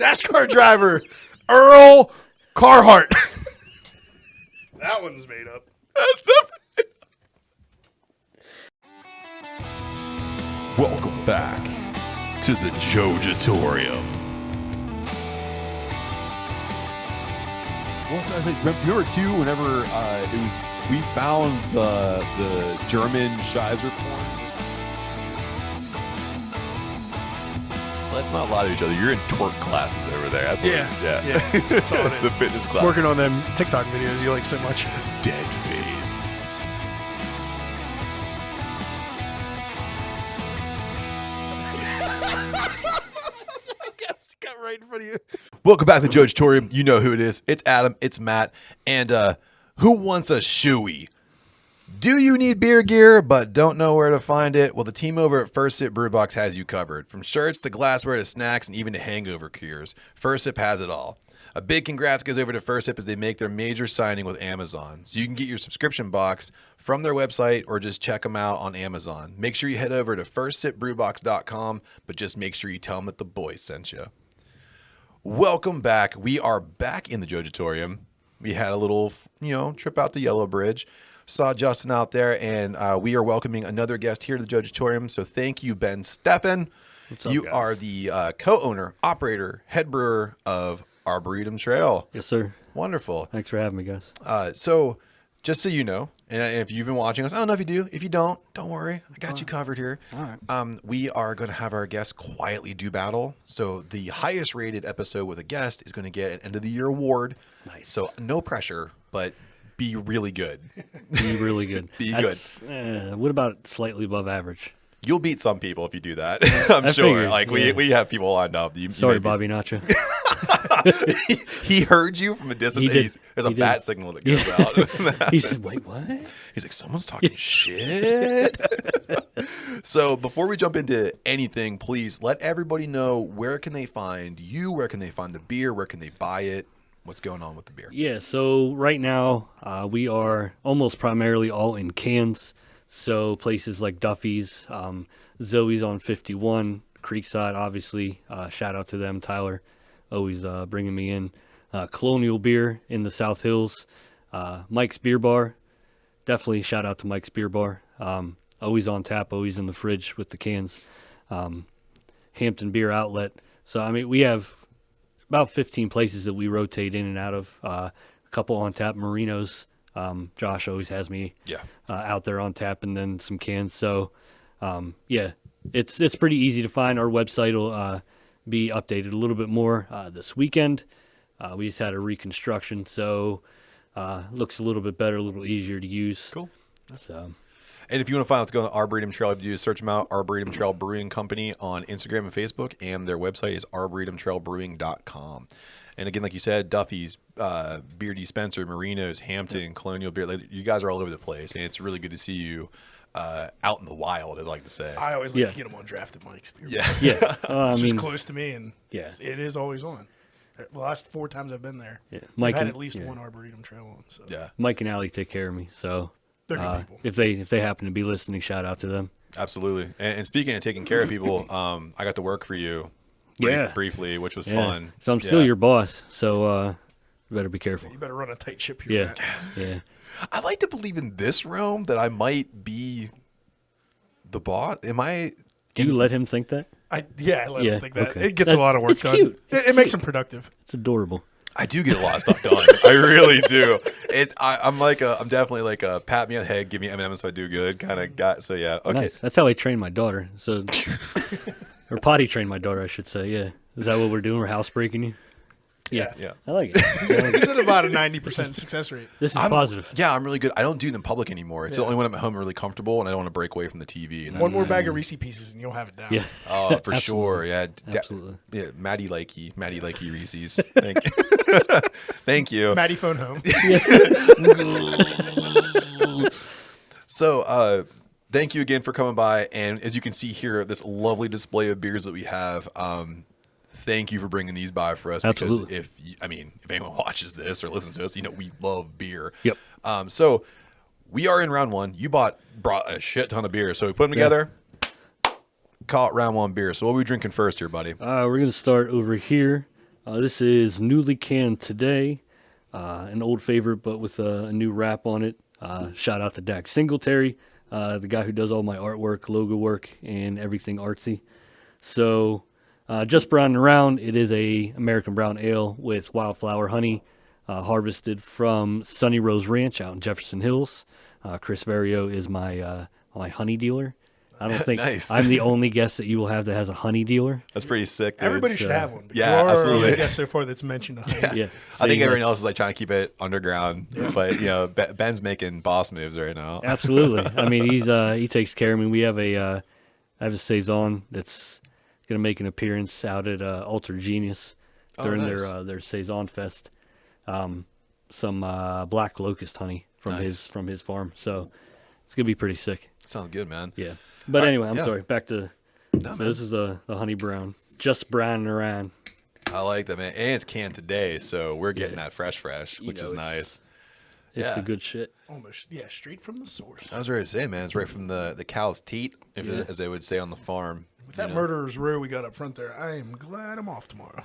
NASCAR driver, Earl Carhart. That one's made up. Welcome back to the Jojitorium. Well, I think remember too, whenever we found the German Scheiser corn. Let's not lie to each other. You're in twerk classes over there. That's what Yeah. That's all it is. The fitness class. Working on them TikTok videos you like so much. Dead face. Got right in front of you. Welcome back to the Jojitorium. You know who it is. It's Adam. It's Matt. And who wants a shoey? Do you need beer gear but don't know where to find it? Well, the team over at First Sip Brewbox has you covered. From shirts to glassware to snacks and even to hangover cures, First Sip has it all. A big congrats goes over to First Sip as they make their major signing with Amazon. So you can get your subscription box from their website or just check them out on Amazon. Make sure you head over to firstsipbrewbox.com, but just make sure you tell them that the boys sent you. Welcome back. We are back in the Jojitorium. We had a little, trip out the Yellow Bridge. Saw Justin out there, and we are welcoming another guest here to the Jojitorium. So thank you, Ben Steffen. What's up, you guys? are the co-owner, operator, head brewer of Arboretum Trail. Yes, sir. Wonderful. Thanks for having me, guys. So just so you know, and if you've been watching us, I don't know if you do. If you don't worry. I got you covered here. All right. We are going to have our guests quietly do battle. So the highest rated episode with a guest is going to get an end of the year award. Nice. So no pressure, but be really good. Be really good. Be good. What about slightly above average? You'll beat some people if you do that. I'm I sure. figured, Like yeah. we have people lined up. Sorry, Bobby Nacho. He heard you from a distance. He did. There's a He did. bat signal that goes out. He said, wait, what? He's like, someone's talking shit. So before we jump into anything, please let everybody know, where can they find you? Where can they find the beer? Where can they buy it? What's going on with the beer? Yeah, so right now we are almost primarily all in cans. So places like Duffy's, Zoe's on 51, Creekside, obviously. Shout out to them. Tyler always bringing me in. Colonial Beer in the South Hills. Mike's Beer Bar. Definitely shout out to Mike's Beer Bar. Always on tap, always in the fridge with the cans. Hampton Beer Outlet. So, I mean, we have about 15 places that we rotate in and out of. A couple on tap Marinos. Josh always has me out there on tap, and then some cans. So, it's pretty easy to find. Our website will be updated a little bit more this weekend. We just had a reconstruction, so looks a little bit better, a little easier to use. Cool. So, And if you want to find out what's going on Arboretum Trail, all you have to do is search them out, Arboretum Trail Brewing Company on Instagram and Facebook, and their website is arboretumtrailbrewing.com. And again, like you said, Duffy's, Beer Dispenser, Marinos, Hampton, Colonial Beer, you guys are all over the place, and it's really good to see you out in the wild, as I like to say. I always like to get them on drafted Mike's beer. Yeah. yeah. It's just close to me, and Yeah. it is always on. The last 4 times I've been there, Yeah. I've Mike had and- at least yeah. one Arboretum Trail on. So Yeah, Mike and Allie take care of me, so they're good people. if they happen to be listening, shout out to them. absolutely. And speaking of taking care of people, I got to work for you briefly, which was Yeah. fun. So I'm still your boss, so you better be careful. You better run a tight ship here. Yeah, Matt. yeah. I like to believe in this realm that I might be the boss. Am I? Do you let him think that? I let Yeah, him think that. okay. It gets a lot of work It's done. cute. It makes him productive. It's adorable. I do get a lot of stuff done. I really do. I'm definitely like a pat me on the head, give me M&M's if I do good kind of guy. So yeah, okay. Nice. That's how I train my daughter. So, or potty train my daughter, I should say. Yeah. Is that what we're doing? We're housebreaking you? Yeah. Yeah. I like it. He's at about a 90% success rate. This is positive. Yeah, I'm really good. I don't do it in public anymore. It's Yeah. only when I'm at home really comfortable and I don't want to break away from the TV. And One more bag of Reese pieces and you'll have it down. Yeah. oh, for sure. Yeah. Absolutely. Yeah. Maddie likey Reese's. Thank you. Thank you. Maddie phone home. So, thank you again for coming by. And as you can see here, this lovely display of beers that we have, thank you for bringing these by for us. Absolutely. Because if anyone watches this or listens to us, we love beer. Yep. So we are in round one. You brought a shit ton of beer. So we put them together, call it round one beer. So what are we drinking first here, buddy? We're going to start over here. This is newly canned today. An old favorite, but with a new wrap on it. Shout out to Dax Singletary, the guy who does all my artwork, logo work, and everything artsy. So, just browning around, it is a American brown ale with wildflower honey, harvested from Sunny Rose Ranch out in Jefferson Hills. Chris Vario is my honey dealer. I don't think Nice. I'm the only guest that you will have that has a honey dealer. That's pretty sick, dude. Everybody should have one. Yeah, You are absolutely. the guest so far that's mentioned. Yeah, I think same, everyone that's- else is like trying to keep it underground, but Ben's making boss moves right now. Absolutely. I mean, he takes care. I mean, we have I have a saison that's gonna make an appearance out at Alter Genius during nice. their saison fest. Some black locust honey from Nice. his farm. So it's gonna be pretty sick. Sounds good, man. Yeah. But anyway, I'm yeah. sorry. Back to No, so man. this is the honey brown, just browning around. I like that, man. And it's canned today, so we're getting Yeah. that fresh, which know, is it's- nice. It's Yeah. the good shit. Almost, straight from the source. I was ready to say, man, it's right from the cow's teat, Yeah. as they would say on the farm. With that murderer's row we got up front there, I am glad I'm off tomorrow.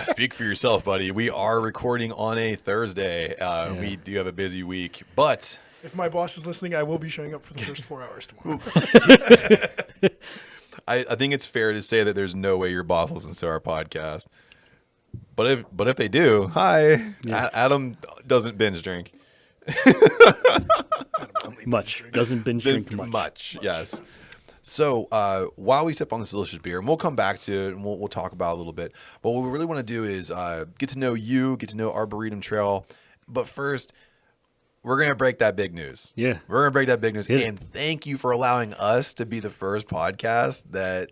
Speak for yourself, buddy. We are recording on a Thursday. We do have a busy week, but If my boss is listening, I will be showing up for the first 4 hours tomorrow. I think it's fair to say that there's no way your boss listens to our podcast. But if they do, hi. Adam doesn't binge drink. Much doesn't binge drink much. Yes. So while we sip on this delicious beer, and we'll come back to it, and we'll talk about it a little bit. But what we really want to do is get to know you, get to know Arboretum Trail. But first, we're gonna break that big news. Yeah. We're gonna break that big news, Hit it. and thank you for allowing us to be the first podcast that.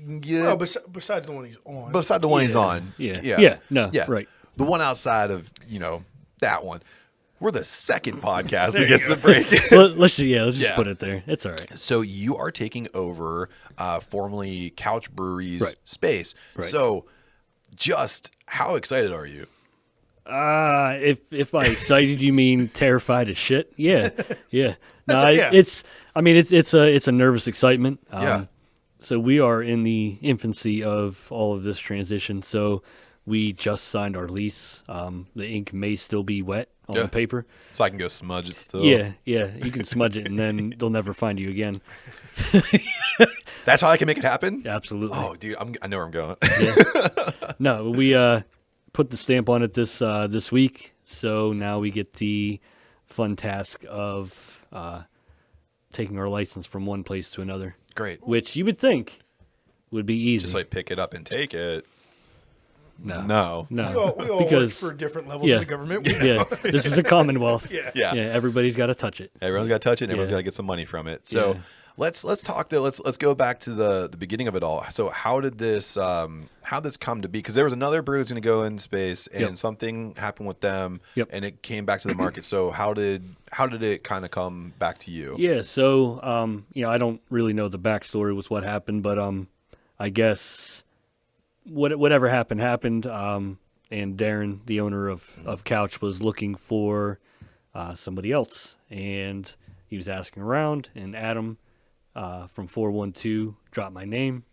Well, besides the one he's on. Beside the one he's on. Yeah. No, right. The one outside of, that one. We're the second podcast that gets to break it. Let's just Yeah. put it there. It's all right. So you are taking over formerly Couch Brewery's Right. space. Right. So just how excited are you? If by excited you mean terrified as shit, yeah. No, yeah. it's a nervous excitement. Yeah. So we are in the infancy of all of this transition. So we just signed our lease. The ink may still be wet on Yeah. the paper. So I can go smudge it still. Yeah. You can smudge it, and then they'll never find you again. That's how I can make it happen? Absolutely. Oh, dude, I know where I'm going. No, we put the stamp on it this week, so now we get the fun task of taking our license from one place to another, Great. which you would think would be easy. Just like pick it up and take it. no, we all work because for different levels yeah. of the government. We know. yeah, this is a commonwealth. Yeah. Everybody's got to touch it. Everyone's got to touch it, and everyone's Yeah. got to get some money from it. So Yeah. let's talk though. Let's go back to the beginning of it all. So how did this come to be? Because there was another brew that's going to go in space, and Yep. something happened with them, Yep. and it came back to the market. So how did it kind of come back to you? Yeah, so I don't really know the backstory with what happened, but I guess whatever happened. And Darren, the owner of Couch, was looking for somebody else, and he was asking around. And Adam from 412 dropped my name.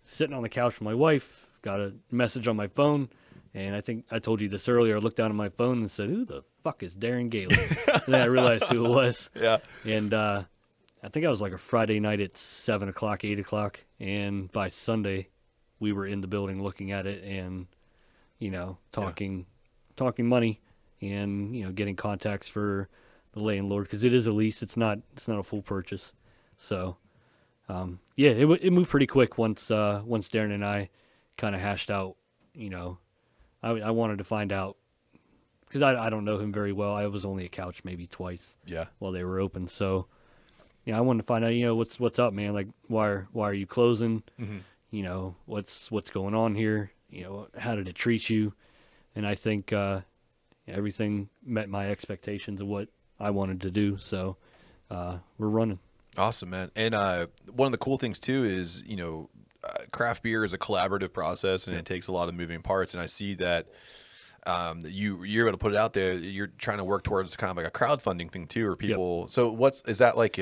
Sitting on the couch with my wife, got a message on my phone, and I think I told you this earlier. I looked down at my phone and said, "Who the fuck is Darren Gailey?" And then I realized who it was. Yeah. And I think I was like a Friday night at 7 o'clock, 8 o'clock. And by Sunday, we were in the building looking at it and, talking money and, getting contacts for the landlord. Because it is a lease. It's not a full purchase. So, it moved pretty quick once Darren and I kind of hashed out, I wanted to find out. Because I don't know him very well. I was only at Couch maybe twice Yeah. while they were open. So, I wanted to find out, what's up, man? Like, why are you closing? Mm-hmm. What's going on here? How did it treat you? And I think everything met my expectations of what I wanted to do. So, we're running. Awesome, man. And one of the cool things too is, craft beer is a collaborative process, and it takes a lot of moving parts. And I see that you're able to put it out there. You're trying to work towards kind of like a crowdfunding thing too, or people. So is that like?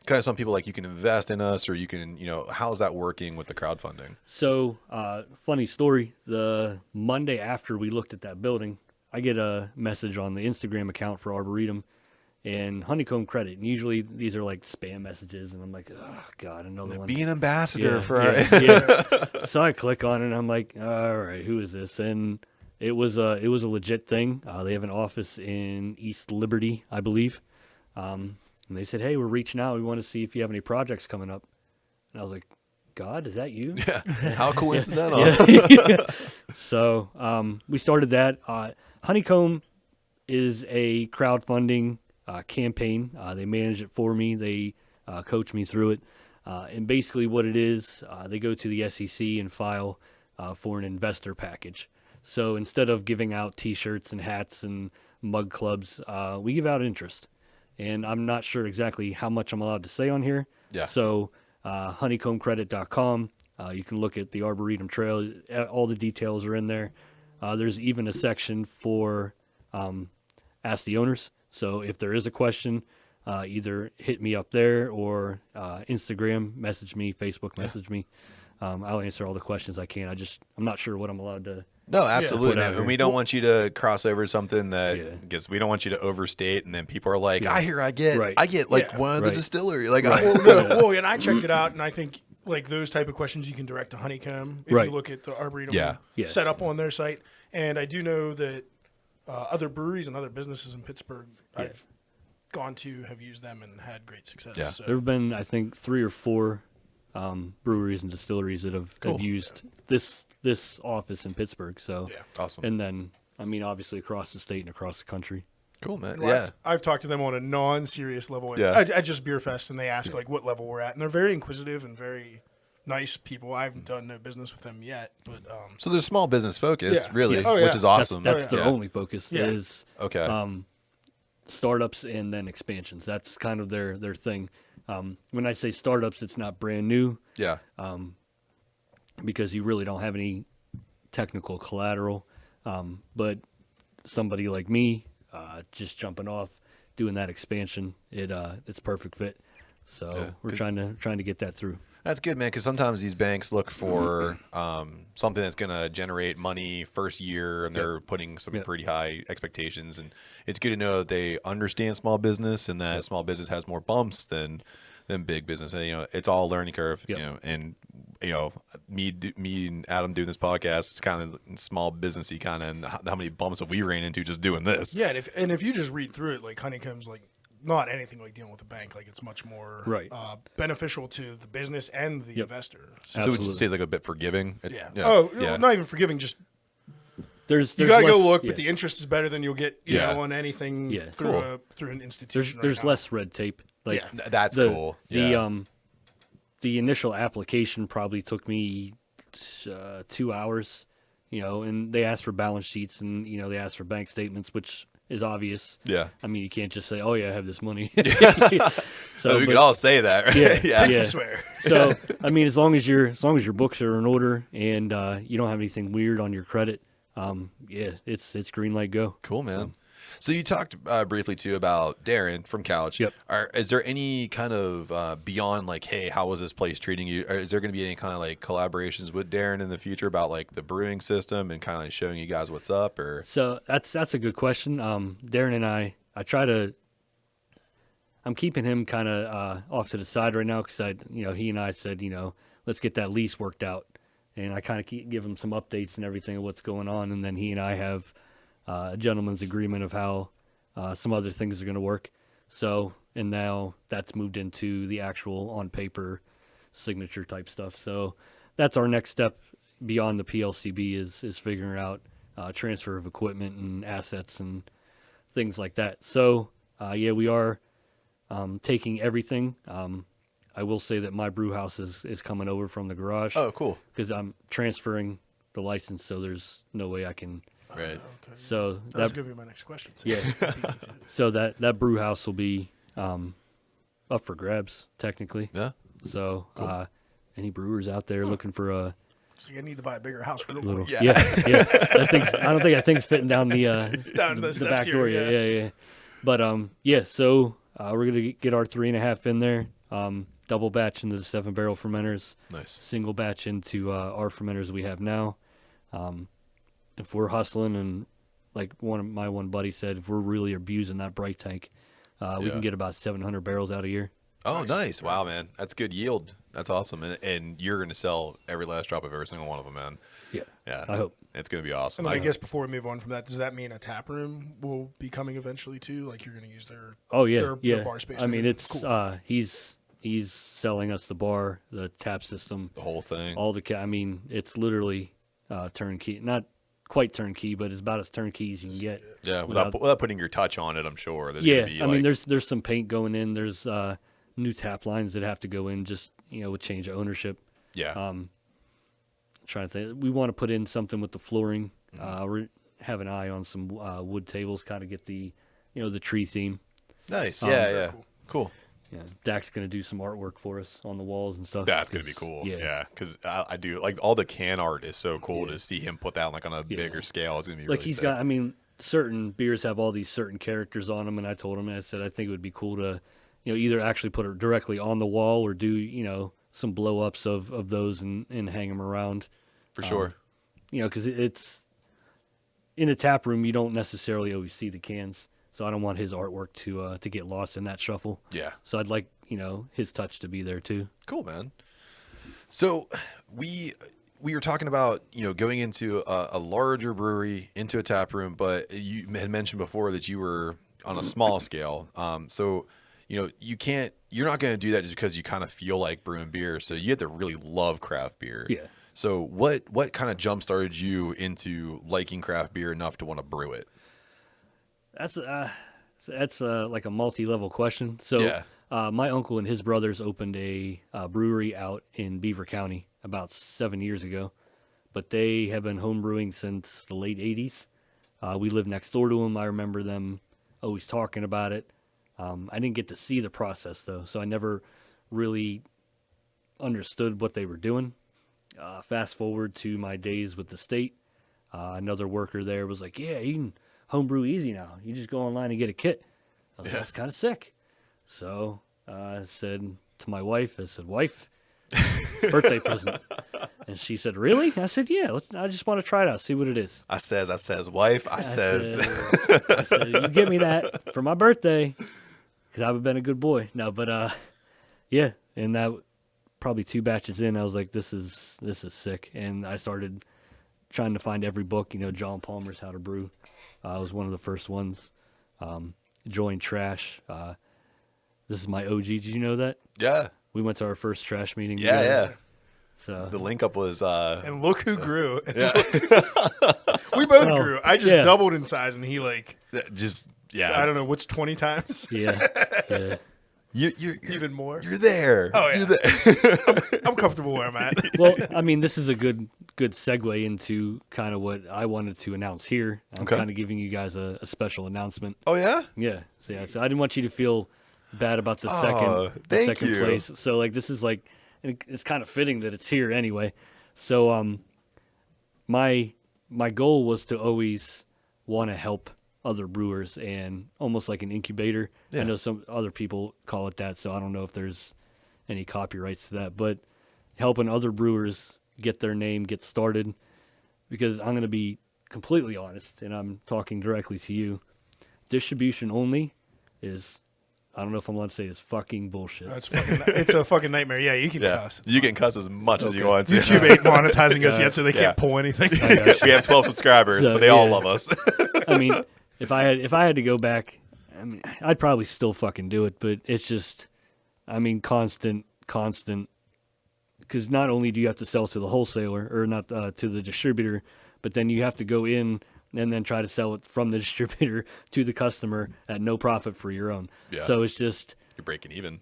Kind of some people like you can invest in us, or you can, how's that working with the crowdfunding? So, funny story. The Monday after we looked at that building, I get a message on the Instagram account for Arboretum and Honeycomb Credit. And usually these are like spam messages, and I'm like, oh God, another one. Be an ambassador for yeah. So I click on it, and I'm like, all right, who is this? And it was a legit thing. They have an office in East Liberty, I believe. And they said, hey, we're reaching out. We want to see if you have any projects coming up. And I was like, God, is that you? Yeah. How coincidental. Yeah. So we started that. Honeycomb is a crowdfunding campaign. They manage it for me. They coach me through it. And basically what it is, they go to the SEC and file for an investor package. So instead of giving out T-shirts and hats and mug clubs, we give out interest. And I'm not sure exactly how much I'm allowed to say on here. Yeah. So honeycombcredit.com, you can look at the Arboretum Trail. All the details are in there. There's even a section for Ask the Owners. So if there is a question, either hit me up there or Instagram, message me, Facebook, message me. I'll answer all the questions I can. I'm not sure what I'm allowed to. No, absolutely. Yeah. And we don't want you to cross over something that, because we don't want you to overstate, and then people are like, I get like one of the distillery. Like, and I checked it out, and I think like those type of questions you can direct to Honeycomb if you look at the Arboretum set up on their site. And I do know that other breweries and other businesses in Pittsburgh I've gone to have used them and had great success. Yeah. So. There have been, I think, 3 or 4 breweries and distilleries that have used this office in Pittsburgh. So awesome. And then, I mean, obviously across the state and across the country. Cool, man. Well, I've talked to them on a non-serious level at just Beer Fest, and they ask like what level we're at, and they're very inquisitive and very nice people. I've done no business with them yet, but so they're small business focused, really, Oh, which is awesome. That's their only focus is startups and then expansions. That's kind of their thing. When I say startups, it's not brand new. Yeah. Because you really don't have any technical collateral. But somebody like me, just jumping off, doing that expansion, it's perfect fit. So we're trying to get that through. That's good, man, because sometimes these banks look for something that's going to generate money first year, and they're putting some pretty high expectations. And it's good to know that they understand small business and that small business has more bumps than big business. And, it's all a learning curve, and, me and Adam doing this podcast, it's kind of small businessy kind of, and how many bumps have we ran into just doing this. Yeah, and if you just read through it, like Honeycomb's like, not anything like dealing with a bank. Like it's much more beneficial to the business and the investor. So would you say it's like a bit forgiving? Not even forgiving. Just there's you gotta go look, but the interest is better than you'll get on anything through an institution. There's less red tape. Like that's cool. The initial application probably took me 2 hours. And they asked for balance sheets and they asked for bank statements, which is obvious. Yeah. I mean, you can't just say, "Oh yeah, I have this money." So we could all say that, right? I swear. So I mean, as long as your books are in order and you don't have anything weird on your credit, it's green light go. Cool, man. So you talked briefly too about Darren from Couch. Yep. Is there any kind of beyond like, hey, how was this place treating you? Or is there going to be any kind of like collaborations with Darren in the future about like the brewing system and kind of like showing you guys what's up? Or so that's a good question. Darren and I I'm keeping him kind of off to the side right now because he and I said let's get that lease worked out, and I kind of give him some updates and everything of what's going on, and then he and I have a gentleman's agreement of how some other things are going to work. So, and now that's moved into the actual on paper signature type stuff. So that's our next step beyond the PLCB is figuring out transfer of equipment and assets and things like that. So, we are taking everything. I will say that my brew house is coming over from the garage. Oh, cool. Because I'm transferring the license, so there's no way I can. Right. Okay. So that's going to be my next question. Yeah. So that brew house will be up for grabs technically. Yeah. So cool. Any brewers out there looking for a So you need to buy a bigger house real quick. Yeah. I don't think that thing's fitting down the down the back door. Yeah. But so we're gonna get our 3.5 in there. Double batch into the 7-barrel fermenters. Nice. Single batch into our fermenters we have now. If we're hustling, and like my one buddy said, if we're really abusing that bright tank, we can get about 700 barrels out a year. Oh, nice. Wow, man. That's good yield. That's awesome. And you're going to sell every last drop of every single one of them, man. Yeah. I hope. It's going to be awesome. And I guess before we move on from that, does that mean a tap room will be coming eventually too? Like you're going to use their their bar space? I mean, it's cool. He's selling us the bar, the tap system, the whole thing. All the I mean, it's literally turnkey. Not quite turnkey, but it's about as turnkey as you can get. Yeah, without putting your touch on it, I'm sure. There's gonna be, I mean, there's some paint going in. There's new tap lines that have to go in, just with change of ownership. Yeah. Trying to think, we want to put in something with the flooring. We have an eye on some wood tables, kind of get the the tree theme. Nice. Yeah. Cool. Yeah, Dak's gonna do some artwork for us on the walls and stuff. That's gonna be cool. Yeah, because I do like all the can art is so cool to see him put that like on a bigger scale. It's gonna be like really he's sick. got. I mean, certain beers have all these certain characters on them, and I told him, I said, I think it would be cool to, either actually put it directly on the wall or do some blow ups of those and hang them around. For sure. Because it's in a tap room, you don't necessarily always see the cans. So I don't want his artwork to get lost in that shuffle. Yeah. So I'd like, his touch to be there too. Cool, man. So we were talking about, going into a larger brewery, into a tap room, but you had mentioned before that you were on a small scale. So, you're not going to do that just because you kind of feel like brewing beer. So you have to really love craft beer. Yeah. So what kind of jump started you into liking craft beer enough to want to brew it? That's like a multi-level question. So my uncle and his brothers opened a brewery out in Beaver County about 7 years ago, but they have been home brewing since the late 80s. We lived next door to them. I remember them always talking about it. I didn't get to see the process though, so I never really understood what they were doing. Fast forward to my days with the state, another worker there was like, yeah, you can homebrew easy now. You just go online and get a kit. I was like, that's kind of sick. So I said to my wife, wife, birthday present. And she said, really? I said, yeah, I just want to try it out, see what it is. I says, wife, I said, you give me that for my birthday because I've been a good boy. No, but yeah, and that probably 2 batches in, I was like, this is sick. And I started trying to find every book, John Palmer's How to Brew. Was one of the first ones. Join Trash. This is my OG. Did you know that? Yeah. We went to our first trash meeting. Yeah. So the link up was. And look who grew. Yeah. We both grew. I just doubled in size, and he I don't know, what's 20 times? Yeah. You're even more. You're there. Oh yeah. You're there. I'm comfortable where I'm at. Well, I mean, this is a good segue into kind of what I wanted to announce here. I'm kind of giving you guys a special announcement. Oh yeah. Yeah. So I didn't want you to feel bad about the second place. So this is it's kind of fitting that it's here anyway. So my goal was to always want to help other brewers and almost like an incubator. Yeah. I know some other people call it that, so I don't know if there's any copyrights to that, but helping other brewers get their name, get started, because I'm going to be completely honest, and I'm talking directly to you. Distribution only is, I don't know if I'm allowed to say, is fucking bullshit. It's a fucking nightmare. Yeah, you can cuss. You can cuss as much as you want to. YouTube ain't monetizing us yet, so they can't pull anything. We have 12 subscribers, but they all love us. I mean, if I had to go back, I mean, I'd probably still fucking do it, but it's just, I mean, constant, because not only do you have to sell to the wholesaler, or not to the distributor, but then you have to go in and then try to sell it from the distributor to the customer at no profit for your own. Yeah. So it's just... You're breaking even.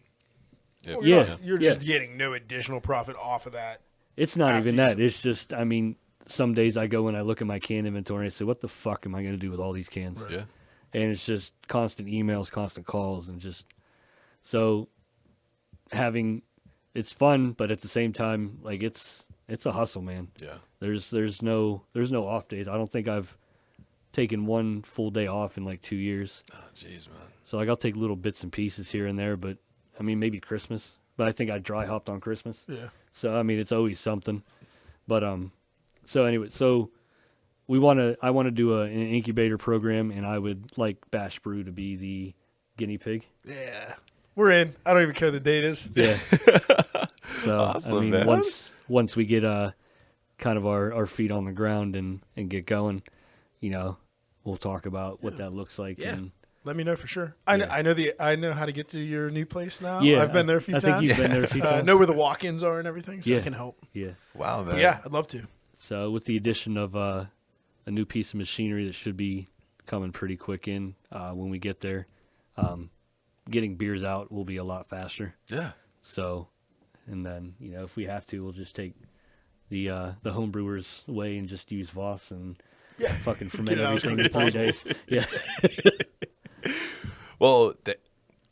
Well, you're just getting no additional profit off of that. It's not even that. It's just, I mean, some days I go and I look at my can inventory and I say, what the fuck am I going to do with all these cans? Right. Yeah. And it's just constant emails, constant calls, and just... So it's fun, but at the same time, it's it's a hustle, man. Yeah. There's no off days. I don't think I've taken one full day off in like 2 years. Oh, jeez, man. So like I'll take little bits and pieces here and there, but I mean maybe Christmas. But I think I dry hopped on Christmas. Yeah. So I mean it's always something. But so anyway, so I want to do an incubator program, and I would like Bash Brew to be the guinea pig. Yeah. We're in. I don't even care the date is. Yeah. So Awesome, I mean man. once we get kind of our feet on the ground and get going, you know, we'll talk about what that looks like. Yeah. And, Let me know for sure. I know how to get to your new place now. Yeah, I've been there a few times. I think you've been there a few I times. know where the walk-ins are and everything, so I Yeah. can help. Yeah. Wow, man. But yeah, I'd love to. So with the addition of a new piece of machinery that should be coming pretty quick in when we get there, getting beers out will be a lot faster. Yeah. So, and then, you know, if we have to, we'll just take the homebrewers way and just use Voss and fucking ferment Get it out everything as in quick 3 as days. Yeah. Well,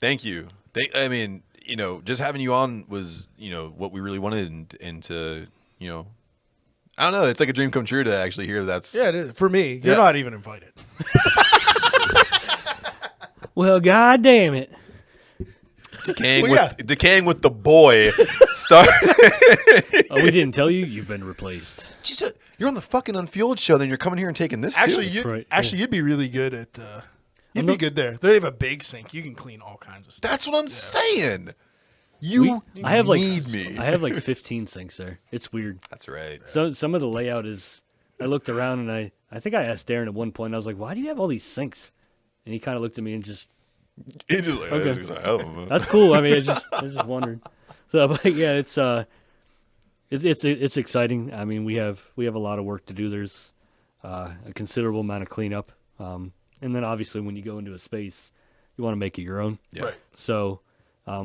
thank you. I mean, you know, just having you on was, you know, what we really wanted, and to, you know, I don't know. It's like a dream come true to actually hear that's. Yeah, it is. For me, you're not even invited. Well, God damn it. Decaying, Well, decaying with the boy. Start. Oh, we didn't tell you? You've been replaced. Jesus, you're on the fucking Unfueled show, then you're coming here and taking this Actually, too. right, you'd be really good at. You'd be good there. They have a big sink. You can clean all kinds of stuff. That's what I'm saying. You I have need me. I have like 15 sinks there. It's weird. That's right. So some of the layout is. I looked around and I think I asked Darren at one point. I was like, "Why do you have all these sinks?" And he kind of looked at me and just. It just like, Okay. it's like, oh, That's cool. I mean, I just wondered. So, but yeah, it's exciting. I mean, we have a lot of work to do. There's a considerable amount of cleanup, and then obviously when you go into a space, you want to make it your own. yeah. Right. So,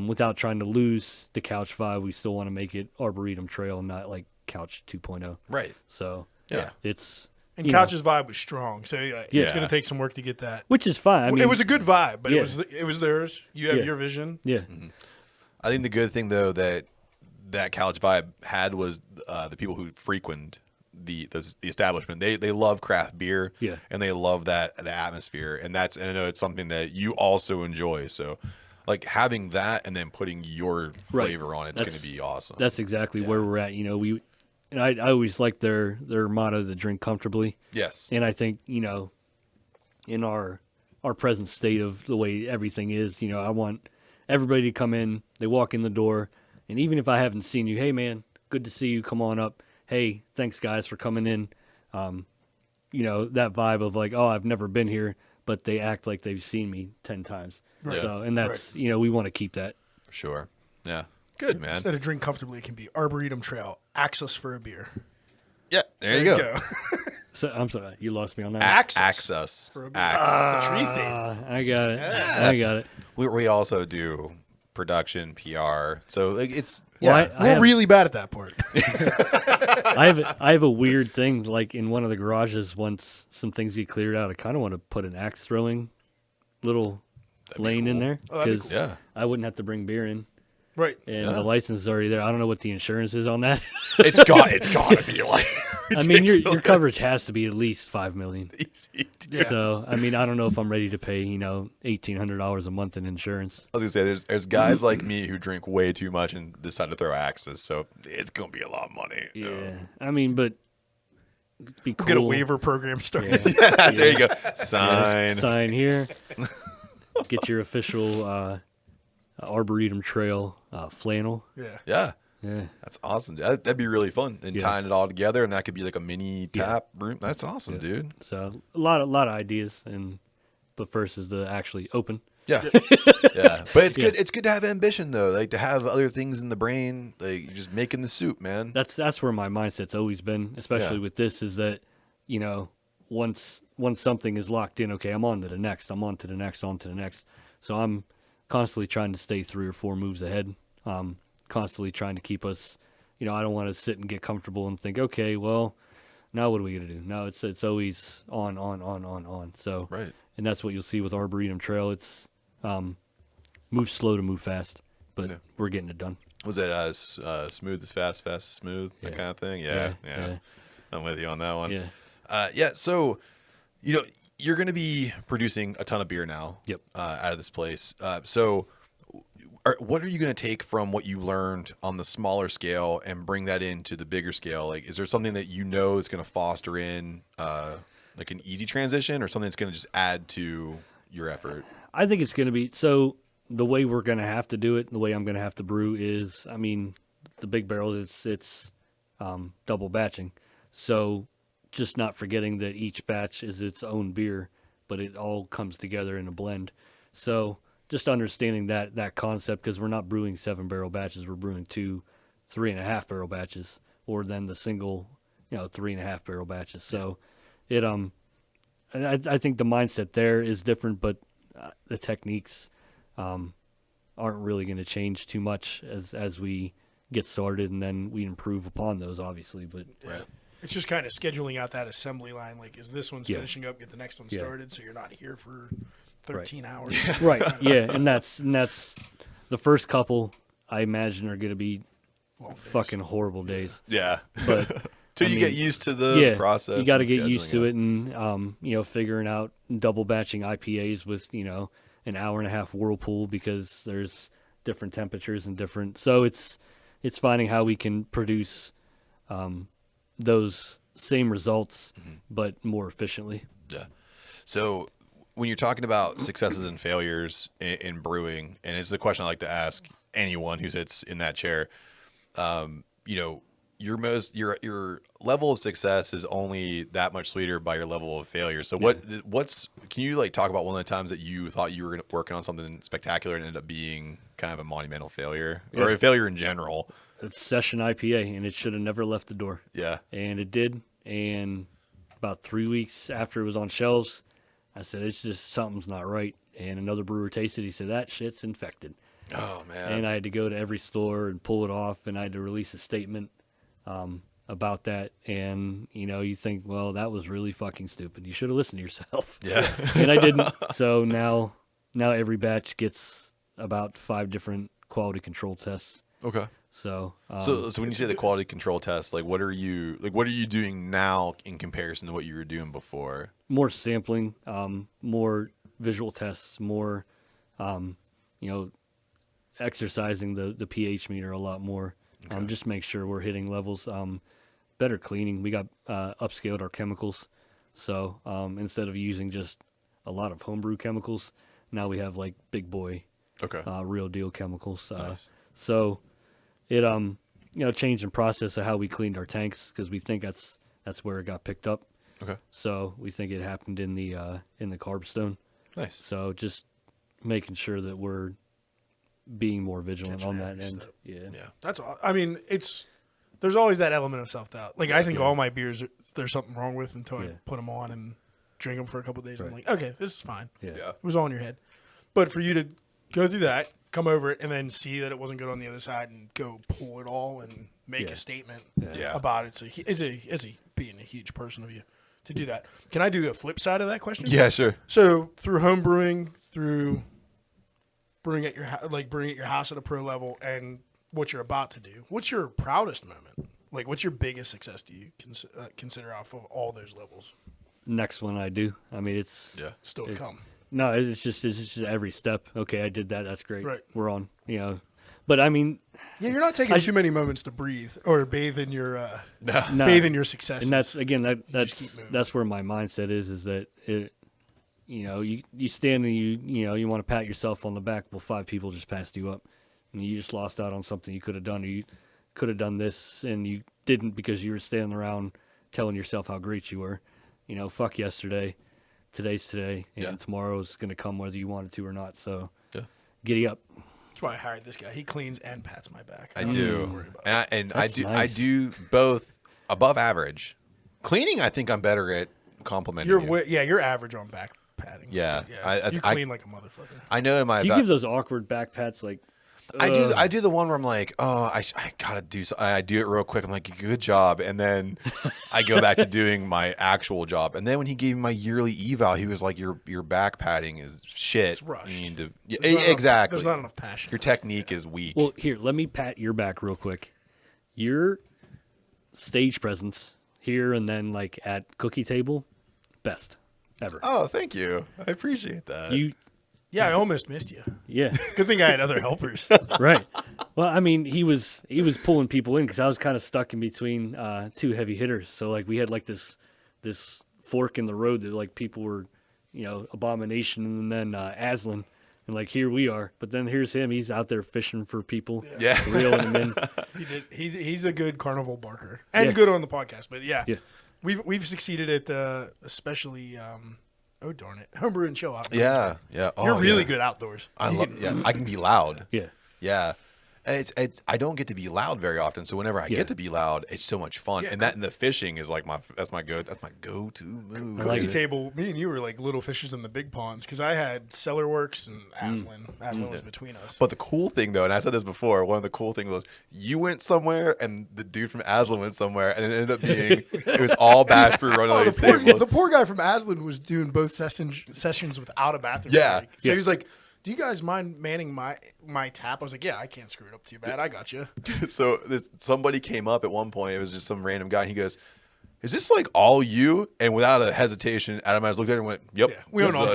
without trying to lose the couch vibe, we still want to make it Arboretum Trail, not like Couch 2.0. Right. So, Yeah. it's And you know, Couch's vibe was strong, so it's Yeah. going to take some work to get that. which is fine. I mean, It was a good vibe, but Yeah. it was theirs. You have Yeah. your vision. yeah, I think the good thing though that couch vibe had was the people who frequent the establishment. They love craft beer, Yeah. and they love the atmosphere, and I know it's something that you also enjoy. So, like having that and then putting your flavor on it's going to be awesome. That's exactly where we're at. You know, and I always like their motto to drink comfortably. Yes. And I think, you know, in our present state of the way everything is, you know, I want everybody to come in, they walk in the door, and even if I haven't seen you, hey man, good to see you, come on up. Hey, thanks guys for coming in. You know, that vibe of like, oh, I've never been here, but they act like they've seen me 10 times. Right. So, and that's, you know, we want to keep that. For sure. Yeah. Good, man. Instead of drink comfortably, it can be Arboretum Trail. Access for a beer. Yeah. There you go. So I'm sorry, you lost me on that. Access. for a beer. Axe. The tree thing. I got it. I got it. We also do production, PR. So like it's Well, Yeah, I we're have- really bad at that part. I have a weird thing, like in one of the garages, once some things get cleared out, I kind of want to put an axe throwing little lane in there Oh, that'd be because yeah. I wouldn't have to bring beer in, Right. and the license is already there. I don't know what the insurance is on that. It's got to be like I mean, your ridiculous. coverage has to be at least $5 million. Easy, dude. Yeah. So I mean, I don't know if I'm ready to pay $1,800 a month in insurance. I was gonna say there's guys like me who drink way too much and decide to throw axes, so it's gonna be a lot of money. Yeah, I mean, but it'd be cool. Get a waiver program started. Yeah. There you go. Sign. Sign here. Get your official Arboretum Trail flannel. Yeah. Yeah. Yeah. That's awesome. That'd be really fun. And Yeah. tying it all together, and that could be like a mini tap room. That's awesome, dude. So a lot of ideas, but first is to actually open. Yeah. Yeah. But it's good. It's good to have ambition though. Like to have other things in the brain. Like you're just making the soup, man. That's where my mindset's always been, especially Yeah. with this, is that, you know, once something is locked in, okay, I'm on to the next, I'm on to the next, on to the next. So I'm constantly trying to stay 3 or 4 moves ahead. Constantly trying to keep us, you know, I don't want to sit and get comfortable and think, okay, well, now what are we gonna do? No, it's always on. So Right. and that's what you'll see with Arboretum Trail. It's move slow to move fast, but we're getting it done. Was it smooth as fast, fast as smooth, that kind of thing? Yeah. I'm with you on that one. Yeah. So, you're going to be producing a ton of beer now. Yep. Out of this place. So, what are you going to take from what you learned on the smaller scale and bring that into the bigger scale? Like, is there something that is going to foster in like an easy transition, or something that's going to just add to your effort? I think it's going to be so. The way we're going to have to do it, the way I'm going to have to brew is, I mean, the big barrels, it's double batching. So just not forgetting that each batch is its own beer, but it all comes together in a blend. So just understanding that concept, because we're not brewing 7-barrel batches, we're brewing 2 3.5-barrel batches, or then the single, 3.5-barrel batches. So it I think the mindset there is different, but the techniques aren't really going to change too much as we get started, and then we improve upon those, obviously. But it's just kind of scheduling out that assembly line. Like, is this one's finishing up, get the next one started, so you're not here for 13 hours. Right. Yeah, and that's the first couple, I imagine, are going to be fucking horrible days. Yeah. But till you get used to the process. You got to get used to it, and figuring out double batching IPAs with an hour and a half whirlpool, because there's different temperatures and different. So it's finding how we can produce those same results, but more efficiently. Yeah. So when you're talking about successes and failures in brewing, and it's the question I like to ask anyone who sits in that chair, your level of success is only that much sweeter by your level of failure. So can you talk about one of the times that you thought you were working on something spectacular and ended up being kind of a monumental failure, or a failure in general? It's Session IPA, and it should have never left the door. Yeah. And it did. And about 3 weeks after it was on shelves, I said, it's just something's not right. And another brewer tasted it. He said, that shit's infected. Oh, man. And I had to go to every store and pull it off, and I had to release a statement about that. And, you think, well, that was really fucking stupid. You should have listened to yourself. Yeah. And I didn't. So now every batch gets about 5 different quality control tests. Okay. So when you say the quality control test, what are you doing now in comparison to what you were doing before? More sampling, more visual tests, more, exercising the pH meter a lot more. Okay. Just make sure we're hitting levels. Better cleaning. We got upscaled our chemicals. So instead of using just a lot of homebrew chemicals, now we have big boy, real deal chemicals. Nice. So it changed the process of how we cleaned our tanks, because we think that's where it got picked up. Okay. So we think it happened in the carb stone. Nice. So just making sure that we're being more vigilant on that end. Yeah. That's all. I mean, there's always that element of self-doubt. I think all my beers, there's something wrong with until I put them on and drink them for a couple of days. Right. I'm like, okay, this is fine. Yeah. It was all in your head. But for you to go through that, come over it, and then see that it wasn't good on the other side, and go pull it all and make a statement about it. So it's being a huge person of you to do that. Can I do a flip side of that question? Yeah, sure. So through home brewing, through brewing at your house at a pro level, and what you're about to do, what's your proudest moment? What's your biggest success do you consider off of all those levels? Next one I do. I mean, it's still to come. No, it's just every step. Okay, I did that. That's great. Right. We're on. But I mean, you're not taking too many moments to breathe or bathe in your bathe in your success. And that's where my mindset is that it, you stand and you want to pat yourself on the back. Well, 5 people just passed you up, and you just lost out on something you could have done. Or you could have done this and you didn't, because you were standing around telling yourself how great you were. Fuck yesterday. Today's today, and tomorrow's going to come whether you want it to or not. So giddy up. That's why I hired this guy. He cleans and pats my back. I do. And I do. Nice. I do both above average. Cleaning, I think I'm better at complimenting you. You're average on back patting. Yeah. You clean like a motherfucker. I know in my... Do you give those awkward back pats I do the one where I'm like, oh, I gotta do so. I do it real quick. I'm like, good job, and then I go back to doing my actual job. And then when he gave me my yearly eval, he was like, your back padding is shit. It's rushed. You need to exactly. There's not enough passion. Your technique is weak. Well, here, let me pat your back real quick. Your stage presence here and then like at cookie table, best ever. Oh, thank you. I appreciate that. Yeah, I almost missed you. Yeah. Good thing I had other helpers. Right. Well, I mean, he was pulling people in because I was kind of stuck in between two heavy hitters. So like we had like this fork in the road that like people were, Abomination and then Aslan, and like here we are. But then here's him. He's out there fishing for people. Yeah. Reeling them in. He's a good carnival barker and good on the podcast. But yeah. We've succeeded at especially. Oh darn it! Homebrew and chill out. Yeah. Oh, you're really good outdoors. I can be loud. Yeah. It's I don't get to be loud very often, so whenever I get to be loud, it's so much fun. And the fishing is like that's my go-to move. Cookie table. Me and you were like little fishes in the big ponds because I had Cellarworks and Aslan. Aslan was between us. But the cool thing though, and I said this before, one of the cool things was you went somewhere and the dude from Aslan went somewhere, and it ended up being it was all Bash Brew running on these tables. The poor guy from Aslan was doing both sessions without a bathroom break. So he was like, do you guys mind manning my tap? I was like, yeah, I can't screw it up too bad. I got you. So somebody came up at one point. It was just some random guy. And he goes, is this like all you? And without a hesitation, Adam and I looked at it and went, yep. Yeah, we own all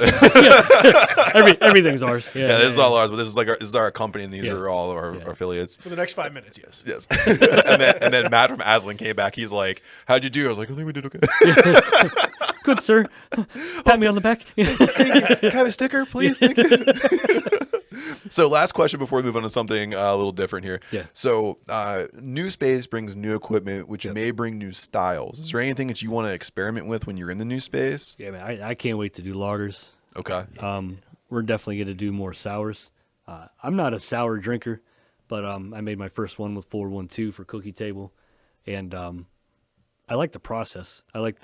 Everything's ours. Yeah, this is all ours, but this is our company, and these are all our affiliates. For the next 5 minutes, yes. and then Matt from Aslan came back. He's like, how'd you do? I was like, I think we did okay. Good, sir. Pat me on the back. Can I have a sticker, please? Thank you. So last question before we move on to something a little different here. Yeah. So new space brings new equipment, which may bring new styles. Is there anything that you want to experiment with when you're in the new space? Yeah, man, I can't wait to do lagers. Okay. We're definitely going to do more sours. I'm not a sour drinker, but I made my first one with 412 for cookie table, and I like the process. I like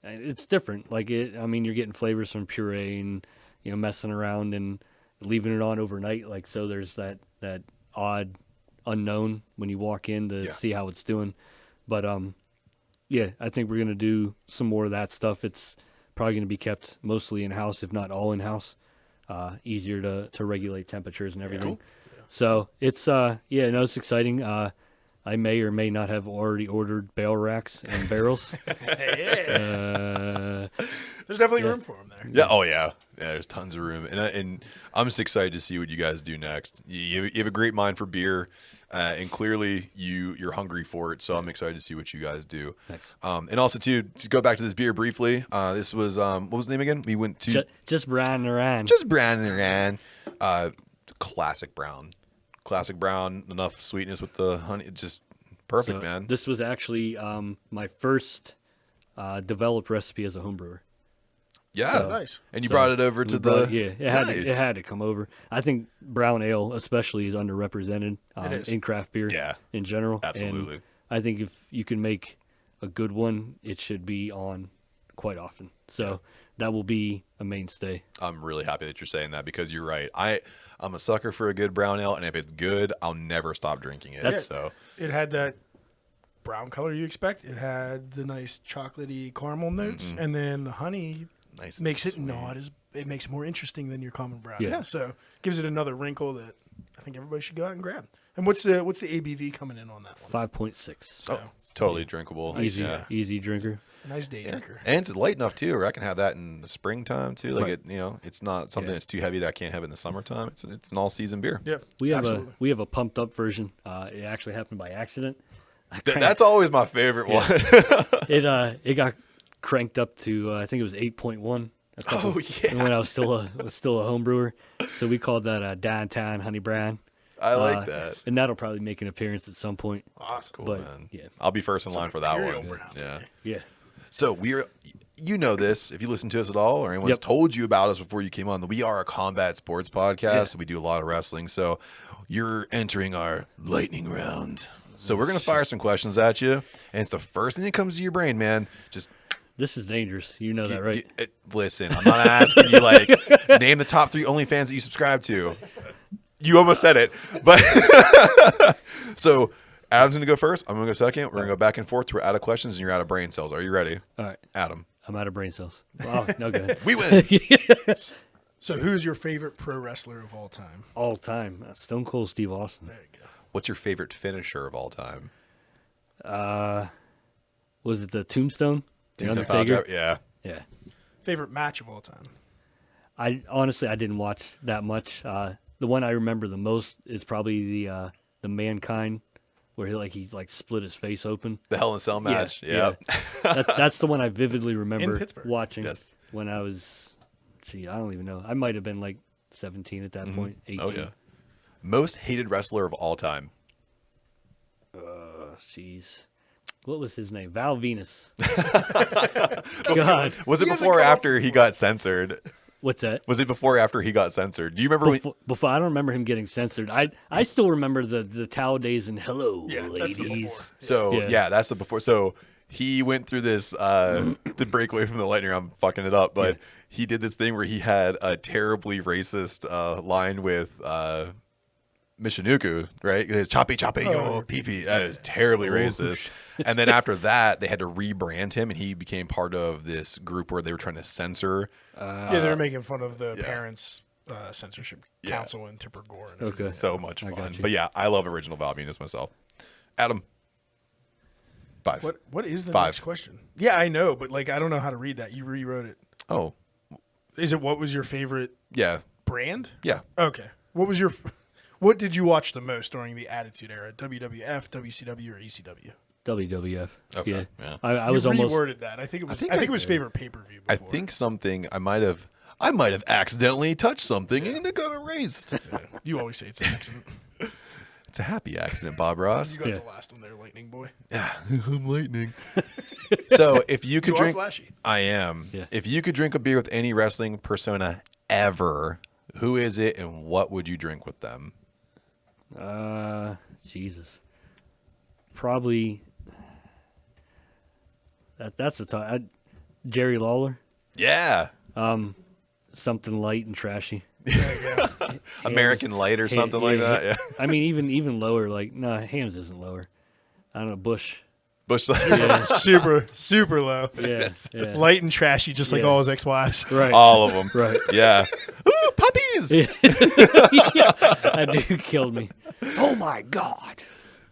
it's different. Like you're getting flavors from puree and messing around and leaving it on overnight. Like so, there's that odd unknown when you walk in to see how it's doing. But I think we're gonna do some more of that stuff. It's probably gonna be kept mostly in house, if not all in house. Easier to regulate temperatures and everything. Yeah. So it's it's exciting. I may or may not have already ordered bale racks and barrels. There's definitely room for them there. Yeah. Oh yeah. Yeah. There's tons of room, and I'm just excited to see what you guys do next. You have a great mind for beer, and clearly you're hungry for it. So I'm excited to see what you guys do. Thanks. And also to go back to this beer briefly. This was what was the name again? We went to just Brownin Araun. Just Brownin Araun. Classic brown. Classic brown, enough sweetness with the honey. Just perfect, man. This was actually my first developed recipe as a home brewer. Yeah, nice. And you brought it over to it had to come over. I think brown ale especially is underrepresented in craft beer in general. Absolutely. And I think if you can make a good one, it should be on quite often. So that will be a mainstay. I'm really happy that you're saying that because you're right. I'm a sucker for a good brown ale, and if it's good, I'll never stop drinking it. So it had that brown color you expect. It had the nice chocolatey caramel notes, and then the honey makes it it makes it more interesting than your common brown. Yeah. So gives it another wrinkle that I think everybody should go out and grab. And what's the ABV coming in on that one? 5.6. So it's totally drinkable. Easy drinker. A nice day drinker. And it's light enough too, where I can have that in the springtime too. Like it's not something that's too heavy that I can't have in the summertime. It's an all season beer. Yeah. We have a pumped up version. It actually happened by accident. That's always my favorite one. It got cranked up to I think it was 8.1. When I was still a home brewer, so we called that downtown honey brown. I like that, and that'll probably make an appearance at some point. Awesome, cool, man. Yeah, I'll be first in line for that one. Yeah. So you know this if you listen to us at all, or anyone's told you about us before you came on. We are a combat sports podcast. We do a lot of wrestling. So you're entering our lightning round. So we're gonna fire some questions at you, and it's the first thing that comes to your brain, man. This is dangerous. You know that, right? Listen, I'm not asking you name the top 3 OnlyFans that you subscribe to. You almost said it. But so Adam's going to go first. I'm going to go second. We're going to go back and forth. We're out of questions and you're out of brain cells. Are you ready? All right. Adam. I'm out of brain cells. Oh, no good. We win. So who's your favorite pro wrestler of all time? All time. Stone Cold Steve Austin. There you go. What's your favorite finisher of all time? Was it the Tombstone? The Tombstone Undertaker? Yeah. Yeah. Favorite match of all time? I didn't watch that much. The one I remember the most is probably the Mankind, where he split his face open. The Hell in a Cell match. Yeah. That's the one I vividly remember Pittsburgh. watching. Yes. When I was, I don't even know. I might have been like 17 at that point. 18. Oh yeah. Most hated wrestler of all time. Jeez. What was his name? Val Venus. God. Was it before or after he got censored? What's that? Was it before or after he got censored? Do you remember Before, I don't remember him getting censored. I still remember the Taldays and hello, ladies. That's the before. So that's the before. So he went through this to break away from the lightning. I'm fucking it up, but he did this thing where he had a terribly racist line with Michinoku, right? It was, choppy, pee. That is terribly racist. And then after that, they had to rebrand him, and he became part of this group where they were trying to censor. They were making fun of the parents' censorship council and Tipper Gore. And Okay. So much fun. But yeah, I love original Val Venus myself. Adam. 5. What is the 5. next question? Yeah, I know, but I don't know how to read that. You rewrote it. Oh. Is it what was your favorite brand? Yeah. Okay. What did you watch the most during the Attitude Era? WWF, WCW, or ECW? WWF. Okay. Yeah. I was almost reworded that. I think it was favorite pay-per-view before. I think something I might have accidentally touched something and it got erased. Yeah. You always say it's an accident. It's a happy accident, Bob Ross. You got the last one there, Lightning Boy. Yeah, I'm lightning. So if you could drink, flashy. I am. Yeah. If you could drink a beer with any wrestling persona ever, who is it, and what would you drink with them? Jesus. Probably. That's the time. Jerry Lawler. Yeah. Something light and trashy. American Light or something like that. Yeah. I mean, even lower. Hams isn't lower. I don't know. Bush. Yeah, super low. Yeah. It's light and trashy, just like all his ex-wives. Right. All of them. Right. Yeah. Ooh, puppies. Yeah. That dude killed me. Oh my God.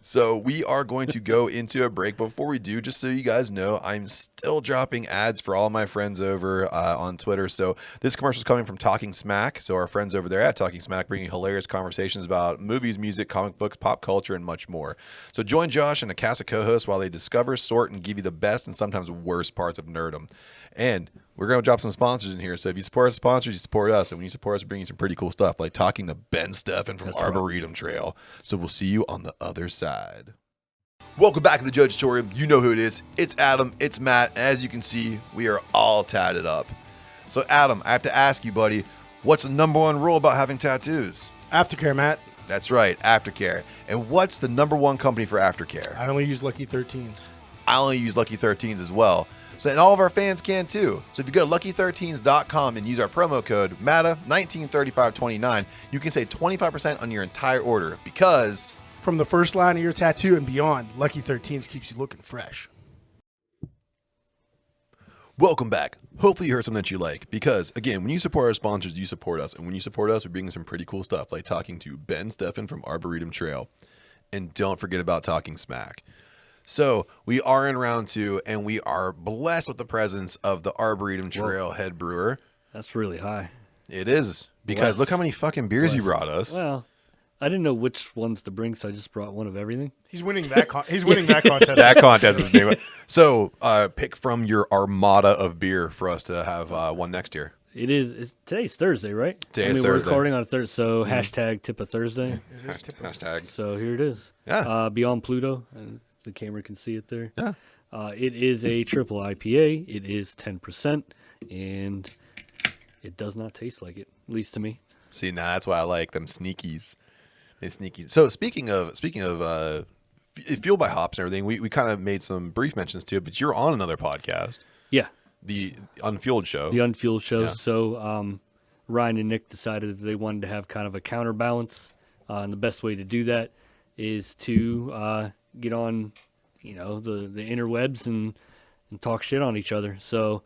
So we are going to go into a break. Before we do, just so you guys know, I'm still dropping ads for all my friends over on Twitter. So this commercial is coming from Talking SMAC. So our friends over there at Talking SMAC bringing hilarious conversations about movies, music, comic books, pop culture, and much more. So join Josh and a cast of co-hosts while they discover, sort, and give you the best and sometimes worst parts of nerdom. And we're going to drop some sponsors in here. So if you support our sponsors, you support us. And when you support us, we're bringing some pretty cool stuff, like talking to Ben Steffen from Arboretum Trail. So we'll see you on the other side. Welcome back to the Jojitorium. You know who it is. It's Adam. It's Matt. As you can see, we are all tatted up. So Adam, I have to ask you, buddy, what's the number one rule about having tattoos? Aftercare, Matt. That's right, aftercare. And what's the number one company for aftercare? I only use Lucky 13s. I only use Lucky 13s as well. So, and all of our fans can too. So if you go to lucky13s.com and use our promo code MATA193529, you can save 25% on your entire order because from the first line of your tattoo and beyond, Lucky 13s keeps you looking fresh. Welcome back. Hopefully you heard something that you like because, again, when you support our sponsors, you support us. And when you support us, we're bringing some pretty cool stuff like talking to Ben Steffen from Arboretum Trail. And don't forget about Talking SMAC. So we are in round 2, and we are blessed with the presence of the Arboretum Trail head brewer. That's really high. It is, because look how many fucking beers you brought us. Well, I didn't know which ones to bring, so I just brought one of everything. He's winning that. He's winning that contest. That contest is being. So pick from your armada of beer for us to have one next year. It is. Today's Thursday, right? Today's We're Thursday. recording on Thursday, so hashtag TIPA Thursday. It is Hashtag. So here it is. Yeah. Beyond Pluto, and the camera can see it there. Yeah. It is a triple IPA. It is 10%, and it does not taste like it, at least to me. See, now that's why I like them sneakies. They sneakies. So speaking of fueled by hops and everything, we kind of made some brief mentions to it, but you're on another podcast. Yeah. The Unfueled Show. The Unfueled Show. Yeah. So Ryan and Nick decided that they wanted to have kind of a counterbalance And the best way to do that is to get on, the interwebs and talk shit on each other. So,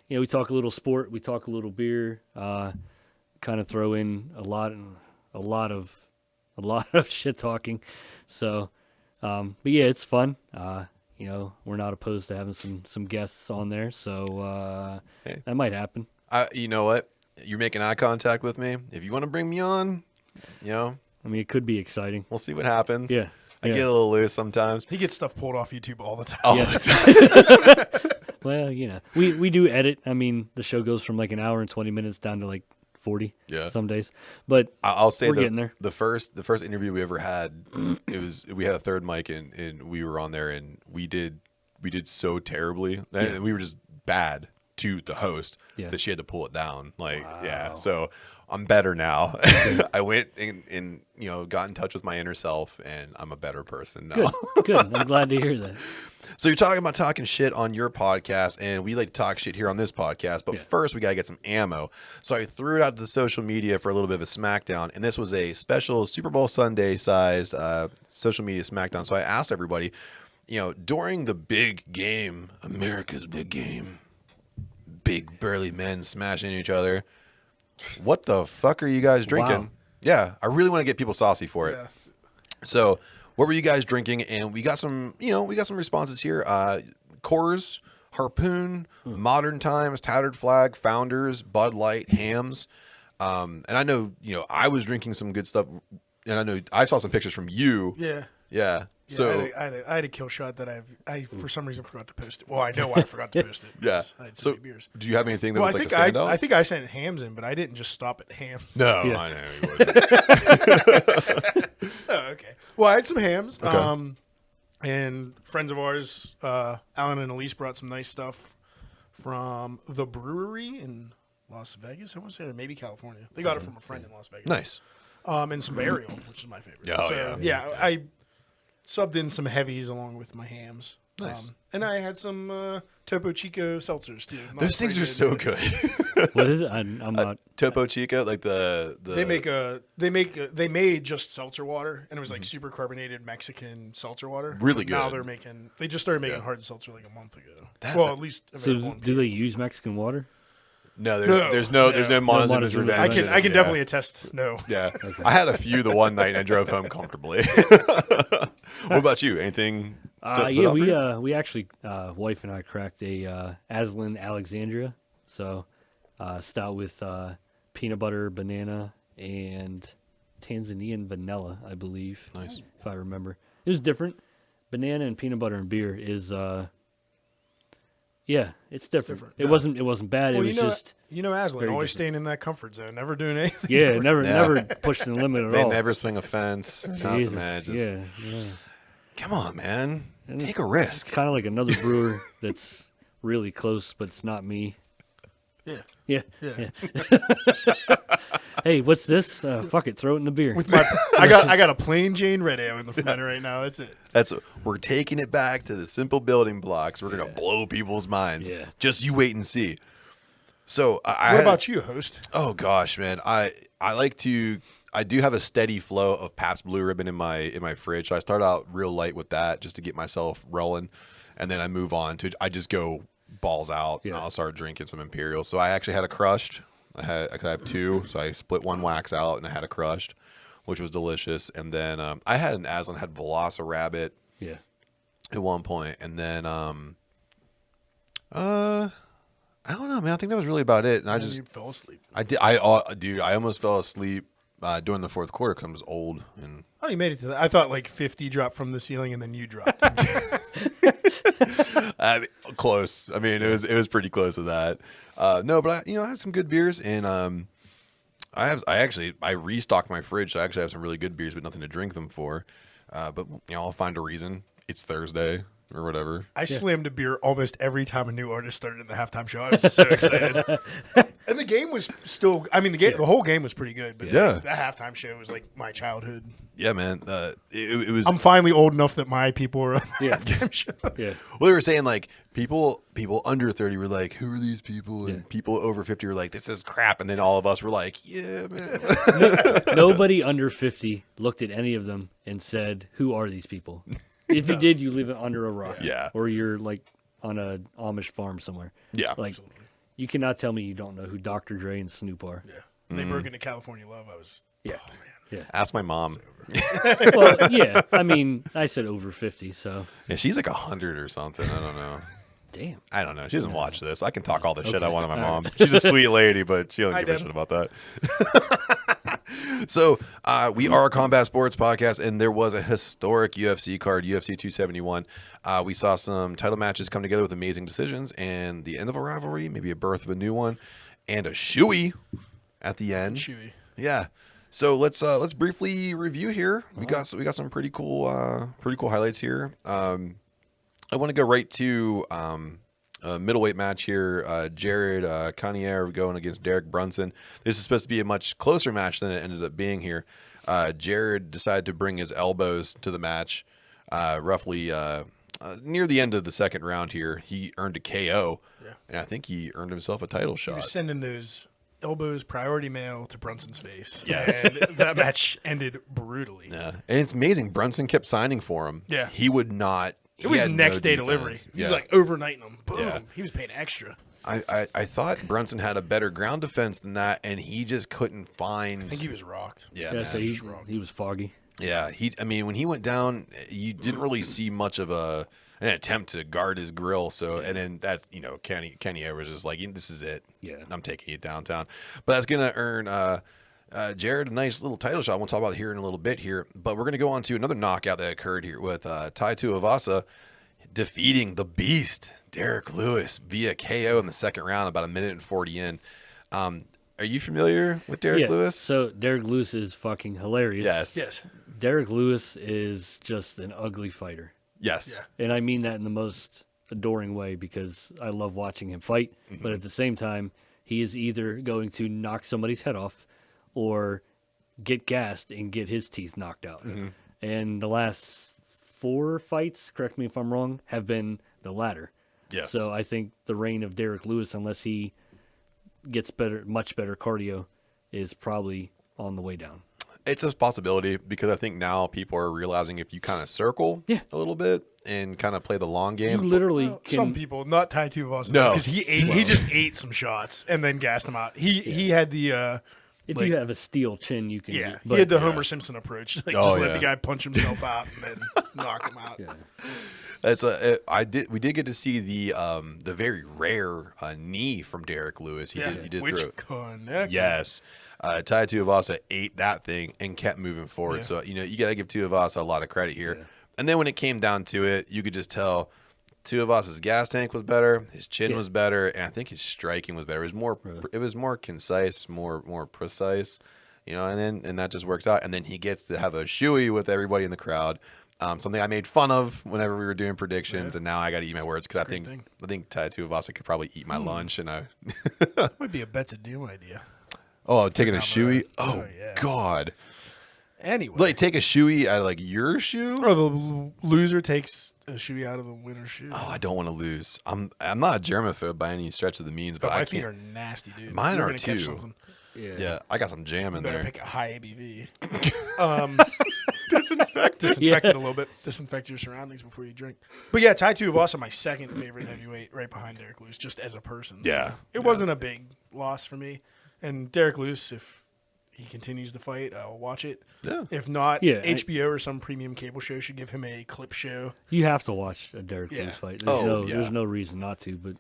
we talk a little sport, we talk a little beer, kind of throw in a lot of shit talking. So, but yeah, it's fun. We're not opposed to having some guests on there. So, that might happen. You know what? You're making eye contact with me. If you want to bring me on, it could be exciting. We'll see what happens. Yeah. I get a little loose sometimes. He gets stuff pulled off YouTube all the time. All the time. Well, we do edit. The show goes from like an hour and 20 minutes down to like 40 some days. But I'll say we're getting there. The first interview we ever had, we had a third mic and we were on there and we did so terribly. And we were just bad to the host that she had to pull it down. So I'm better now. I went and got in touch with my inner self and I'm a better person now. Good. I'm glad to hear that. So you're talking about talking shit on your podcast, and we like to talk shit here on this podcast, but first we got to get some ammo. So I threw it out to the social media for a little bit of a smackdown, and this was a special Super Bowl Sunday sized social media smackdown. So I asked everybody, during the big game, America's big game, big burly men smashing each other, what the fuck are you guys drinking? Wow. Yeah, I really want to get people saucy for it. Yeah. So what were you guys drinking? And we got some, responses here. Coors, Harpoon, Modern Times, Tattered Flag, Founders, Bud Light, Hams. And I know, I was drinking some good stuff. And I know I saw some pictures from you. Yeah. Yeah. So I had a kill shot that I for some reason forgot to post it. Well, I know why I forgot to post it. Yeah. I had so many beers. Do you have anything that was like a standout? I think I sent Hams in, but I didn't just stop at Hams. No, I know you wouldn't. Oh, okay. Well, I had some Hams. Okay. And friends of ours, Alan and Elise, brought some nice stuff from the brewery in Las Vegas. I want to say, or maybe California. They got it from a friend in Las Vegas. Nice. And some Imperial, which is my favorite. Oh, yeah. I subbed in some heavies along with my Hams. Nice. And I had some Topo Chico seltzers too. Those things are so good. What is it? I'm not. Topo Chico, like the they made just seltzer water, and it was like super carbonated Mexican seltzer water. Really good. Now they just started making hard seltzer like a month ago. At least. So do they use Mexican water? No, there's no monos in I can definitely attest. No. Yeah, okay. I had a few the one night and I drove home comfortably. What about you? Anything? We actually, wife and I cracked a Aslan Alexandria, so stout with peanut butter, banana, and Tanzanian vanilla, I believe. Nice, if I remember. It was different. Banana and peanut butter and beer is. Yeah, it's different. It wasn't bad. Well, it was just Aslan always staying in that comfort zone, never doing anything. Yeah, never pushing the limit at all. They never swing a fence. Yeah. Come on, man. Take a risk. It's kind of like another brewer that's really close, but it's not me. Yeah. Hey, what's this? Fuck it, throw it in the beer. I got a plain Jane Red Ale in the front right now. That's it. We're taking it back to the simple building blocks. We're gonna blow people's minds. Yeah. Just you wait and see. So what about you, host? Oh gosh, man. I do have a steady flow of Pabst Blue Ribbon in my fridge. So I start out real light with that just to get myself rolling, and then I move on to I just go balls out. Yeah. And I'll start drinking some Imperial. So I actually had a crushed. I have two, so I split one wax out and I had a crushed, which was delicious. And then I had an Aslan, had Velociraptor at one point, and then I don't know, man. I think that was really about it. And you fell asleep. I did. Dude, I almost fell asleep during the fourth quarter because I was old. And you made it to that. I thought like 50 dropped from the ceiling and then you dropped. Close. I mean, it was pretty close to that. No, but I had some good beers, and I restocked my fridge. So I actually have some really good beers, but nothing to drink them for. But I'll find a reason. It's Thursday. or whatever. I slammed a beer almost every time a new artist started in the halftime show. I was so excited. And the game was still, I mean, the whole game was pretty good, but the halftime show was like my childhood. Yeah, man. It was. I'm finally old enough that my people were on the halftime show. Yeah. Well, they were saying like people under 30 were like, who are these people? And people over 50 were like, this is crap. And then all of us were like, yeah, man. Nobody under 50 looked at any of them and said, who are these people? If you did, you live under a rock. Yeah. Or you're like on a Amish farm somewhere. Yeah. Like, you cannot tell me you don't know who Dr. Dre and Snoop are. Yeah. When they broke into California Love, I was, oh, man. Yeah. Ask my mom. Well, yeah. I mean, I said over 50, so. Yeah, she's like 100 or something. I don't know. Damn. I don't know. She doesn't watch this. I can talk all the shit I want to my mom. She's a sweet lady, but she don't give a shit about that. So we are a combat sports podcast, and there was a historic UFC card, UFC 271. We saw some title matches come together with amazing decisions, and the end of a rivalry, maybe a birth of a new one, and a shoey at the end. Chewy. Yeah. So let's briefly review here. We got some pretty cool highlights here. I want to go right to a middleweight match here. Jared Cannonier going against Derek Brunson. This is supposed to be a much closer match than it ended up being here. Jared decided to bring his elbows to the match roughly near the end of the second round here. He earned a KO, and I think he earned himself a title shot. He was sending those elbows priority mail to Brunson's face. Yes. And that match ended brutally. Yeah. And it's amazing. Brunson kept signing for him. Yeah. He would not. It was next day delivery. He was like overnighting them. Boom. Yeah. He was paying extra. I thought Brunson had a better ground defense than that, and he just couldn't find. I think he was rocked. Yeah, so he was foggy. Yeah, I mean, when he went down, you didn't really see much of an attempt to guard his grill. So, and then that's, Kenny was just like, this is it. Yeah, I'm taking you downtown. But that's gonna earn Jared a nice little title shot. We'll talk about it here in a little bit here. But we're gonna go on to another knockout that occurred here with Tai Tuivasa defeating the Beast Derek Lewis via KO in the second round, about 1:40 in. Are you familiar with Derek Lewis? So Derek Lewis is fucking hilarious. Yes. Derek Lewis is just an ugly fighter. Yes. Yeah. And I mean that in the most adoring way because I love watching him fight. Mm-hmm. But at the same time, he is either going to knock somebody's head off or get gassed and get his teeth knocked out. Mm-hmm. And the last 4 fights, correct me if I'm wrong, have been the latter. Yes. So I think the reign of Derek Lewis, unless he gets much better cardio, is probably on the way down. It's a possibility because I think now people are realizing if you kind of circle a little bit and kind of play the long game. You literally some people, not Tai Tuivasa, no, because he just ate some shots and then gassed them out. He had the if you have a steel chin, you can. Yeah, he had the Homer Simpson approach. Like just let the guy punch himself out and then knock him out. Yeah. We did get to see the very rare knee from Derek Lewis. He did which throw connected. Yes. Tai Tuivasa ate that thing and kept moving forward. Yeah. So, you got to give Tuivasa a lot of credit here. Yeah. And then when it came down to it, you could just tell Tuivasa's gas tank was better, his chin was better, and I think his striking was better. It was more concise, more precise, and that just works out. And then he gets to have a shoey with everybody in the crowd. Something I made fun of whenever we were doing predictions, and now I got to eat my words because I think Tai Tuivasa could probably eat my lunch, and I might be a Bet's a Deal idea. Oh, taking a shoey? Oh, God. Anyway. Like, take a shoey out of, your shoe? Or the loser takes a shoey out of the winner's shoe. Oh, I don't want to lose. I'm not a germaphobe by any stretch of the means, but I can't. My feet are nasty, dude. Mine are, too. Yeah, I got some jam in there. Better pick a high ABV. Disinfect it a little bit. Disinfect your surroundings before you drink. But yeah, Tai Tuivasa, my second favorite heavyweight, right behind Derek Lewis, just as a person. Yeah, so it wasn't a big loss for me. And Derek Lewis, if he continues to fight, I'll watch it. Yeah. If not, HBO or some premium cable show should give him a clip show. You have to watch a Derek Lewis fight. There's no reason not to. But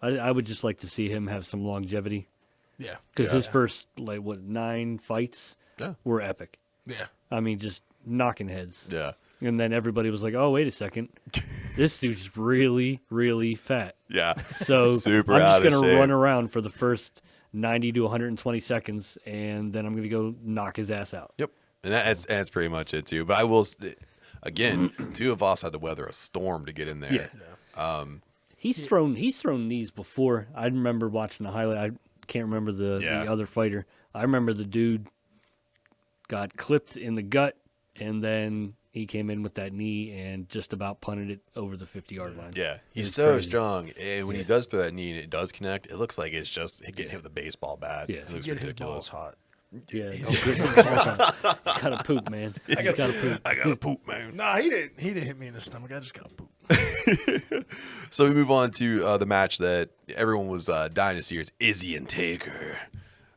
I would just like to see him have some longevity. Yeah. Because his first, 9 fights were epic. Yeah. I mean, just knocking heads. Yeah. And then everybody was like, oh, wait a second. This dude's really, really fat. Yeah. So Super I'm just going to run around for the first 90 to 120 seconds, and then I'm going to go knock his ass out. Yep. And that's pretty much it, too. But I will again, two of us had to weather a storm to get in there. Yeah. He's thrown knees before. I remember watching the highlight. I can't remember the other fighter. I remember the dude got clipped in the gut, and then he came in with that knee and just about punted it over the 50-yard line. Yeah, he's so strong. And when he does throw that knee and it does connect, it looks like it's just getting hit with a baseball bat. Yeah, it looks ridiculous. His balls hot. Yeah, he's got to poop, man. I got to poop, man. Nah, he didn't hit me in the stomach. I just got to poop. So we move on to the match that everyone was dying to see. It's Izzy and Taker.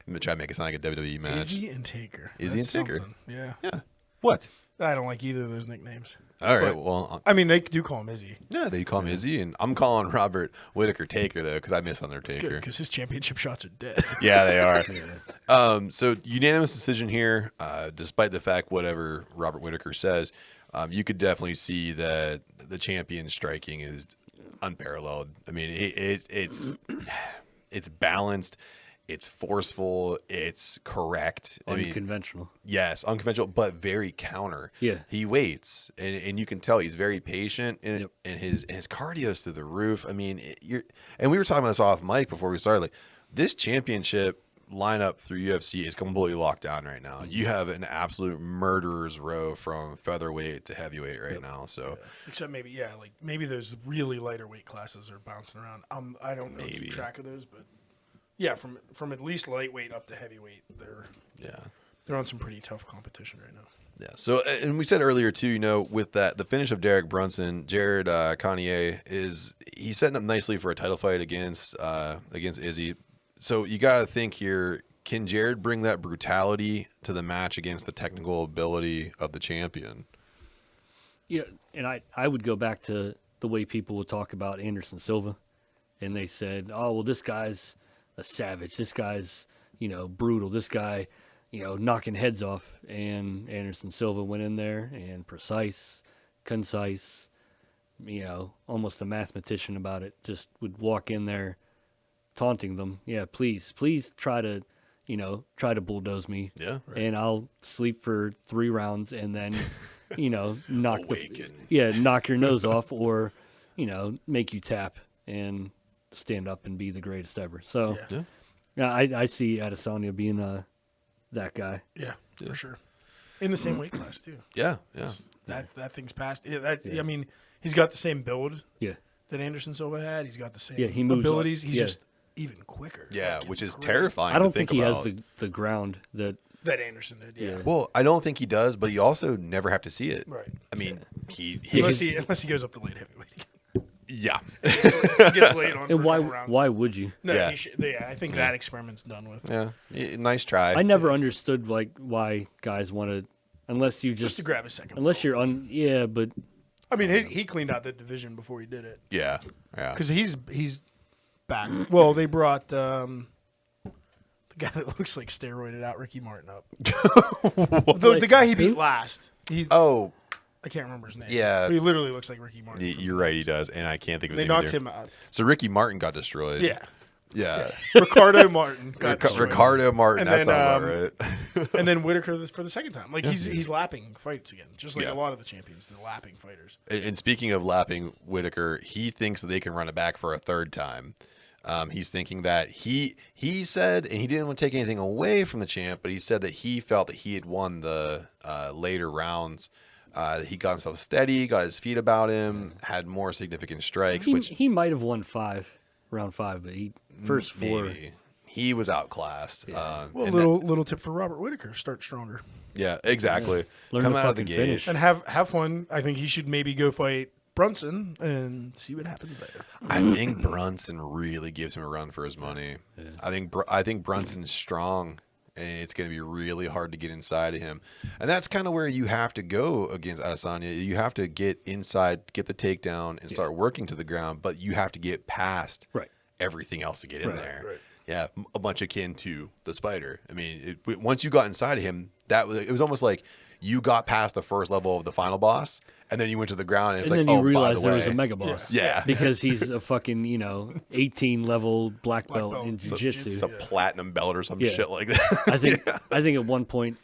I'm gonna try to make it sound like a WWE match. Izzy and Taker. Izzy and Taker. Yeah. Yeah. What? I don't like either of those nicknames. All right. Well, I mean, they do call him Izzy. Yeah, they call him Izzy, and I'm calling Robert Whitaker Taker though because I miss Undertaker. Because his championship shots are dead. Yeah, they are. So unanimous decision here, despite the fact whatever Robert Whitaker says, you could definitely see that the champion striking is unparalleled. I mean, it's balanced. It's forceful. It's correct. Unconventional. Yes, unconventional, but very counter. Yeah. He waits, and you can tell he's very patient, and his cardio's through the roof. I mean, and we were talking about this off mic before we started. Like, this championship lineup through UFC is completely locked down right now. You have an absolute murderer's row from featherweight to heavyweight right now. So, except maybe those really lighter weight classes are bouncing around. I don't know keep track of those, but. Yeah, from at least lightweight up to heavyweight, they're on some pretty tough competition right now. Yeah. So, and we said earlier too, with the finish of Derek Brunson, Jared Cannonier he's setting up nicely for a title fight against Izzy. So you got to think here: can Jared bring that brutality to the match against the technical ability of the champion? Yeah, and I would go back to the way people would talk about Anderson Silva, and they said, "Oh, well, this guy's a savage. This guy's, brutal. This guy, knocking heads off." And Anderson Silva went in there and precise, concise, almost a mathematician about it. Just would walk in there taunting them. Yeah, please try to bulldoze me. Yeah. Right. And I'll sleep for 3 rounds and then, knock your nose off or, make you tap and stand up and be the greatest ever. So, I see Adesanya being that guy. Yeah, for sure. In the same weight class too. Yeah. That thing's past. I mean, he's got the same build. Yeah. That Anderson Silva had. He's got the same he moves abilities. up. He's just even quicker. Yeah, which is terrifying. I don't to think he about. has the ground that Anderson did. Yeah. Well, I don't think he does, but you also never have to see it. Right. I mean, he unless he goes up to light heavyweight again. Yeah. Gets laid on. And for a couple rounds. why would you? No, I think that experiment's done with. Yeah. Nice try. I never understood why guys want to, unless you just to grab a second. Unless you're but I mean, he cleaned out the division before he did it. Yeah. Because he's back. Well, they brought the guy that looks like steroided out Ricky Martin up. the guy he beat last. I can't remember his name. Yeah. But he literally looks like Ricky Martin. You're right, he does, and I can't think of his name. They knocked him out. So Ricky Martin got destroyed. Yeah. Ricardo Martin got destroyed. Ricardo Martin, that sounds about right. And then Whitaker for the second time. He's lapping fights again, just like a lot of the champions. They're lapping fighters. And speaking of lapping Whitaker, he thinks that they can run it back for a third time. He's thinking that he said, and he didn't want to take anything away from the champ, but he said that he felt that he had won the later rounds. He got himself steady, got his feet about him, had more significant strikes. He might have won round 5, but first 4. Maybe. He was outclassed. Yeah. Little tip for Robert Whitaker: start stronger. Yeah, exactly. Learn Come to out of the fucking gate finish. And have fun. I think he should maybe go fight Brunson and see what happens there. I think Brunson really gives him a run for his money. Yeah. I think Brunson's strong, and it's going to be really hard to get inside of him. And that's kind of where you have to go against Adesanya. You have to get inside, get the takedown, and start working to the ground, but you have to get past everything else to get in there. Right. Yeah, a bunch akin to the Spider. I mean, once you got inside of him, it was almost like you got past the first level of the final boss, and then you went to the ground, and it's then like, you realized by the way, there was a mega boss. Yeah. Because he's a fucking, 18 level black belt in jiu-jitsu. It's a platinum belt or some shit like that. I think at one point,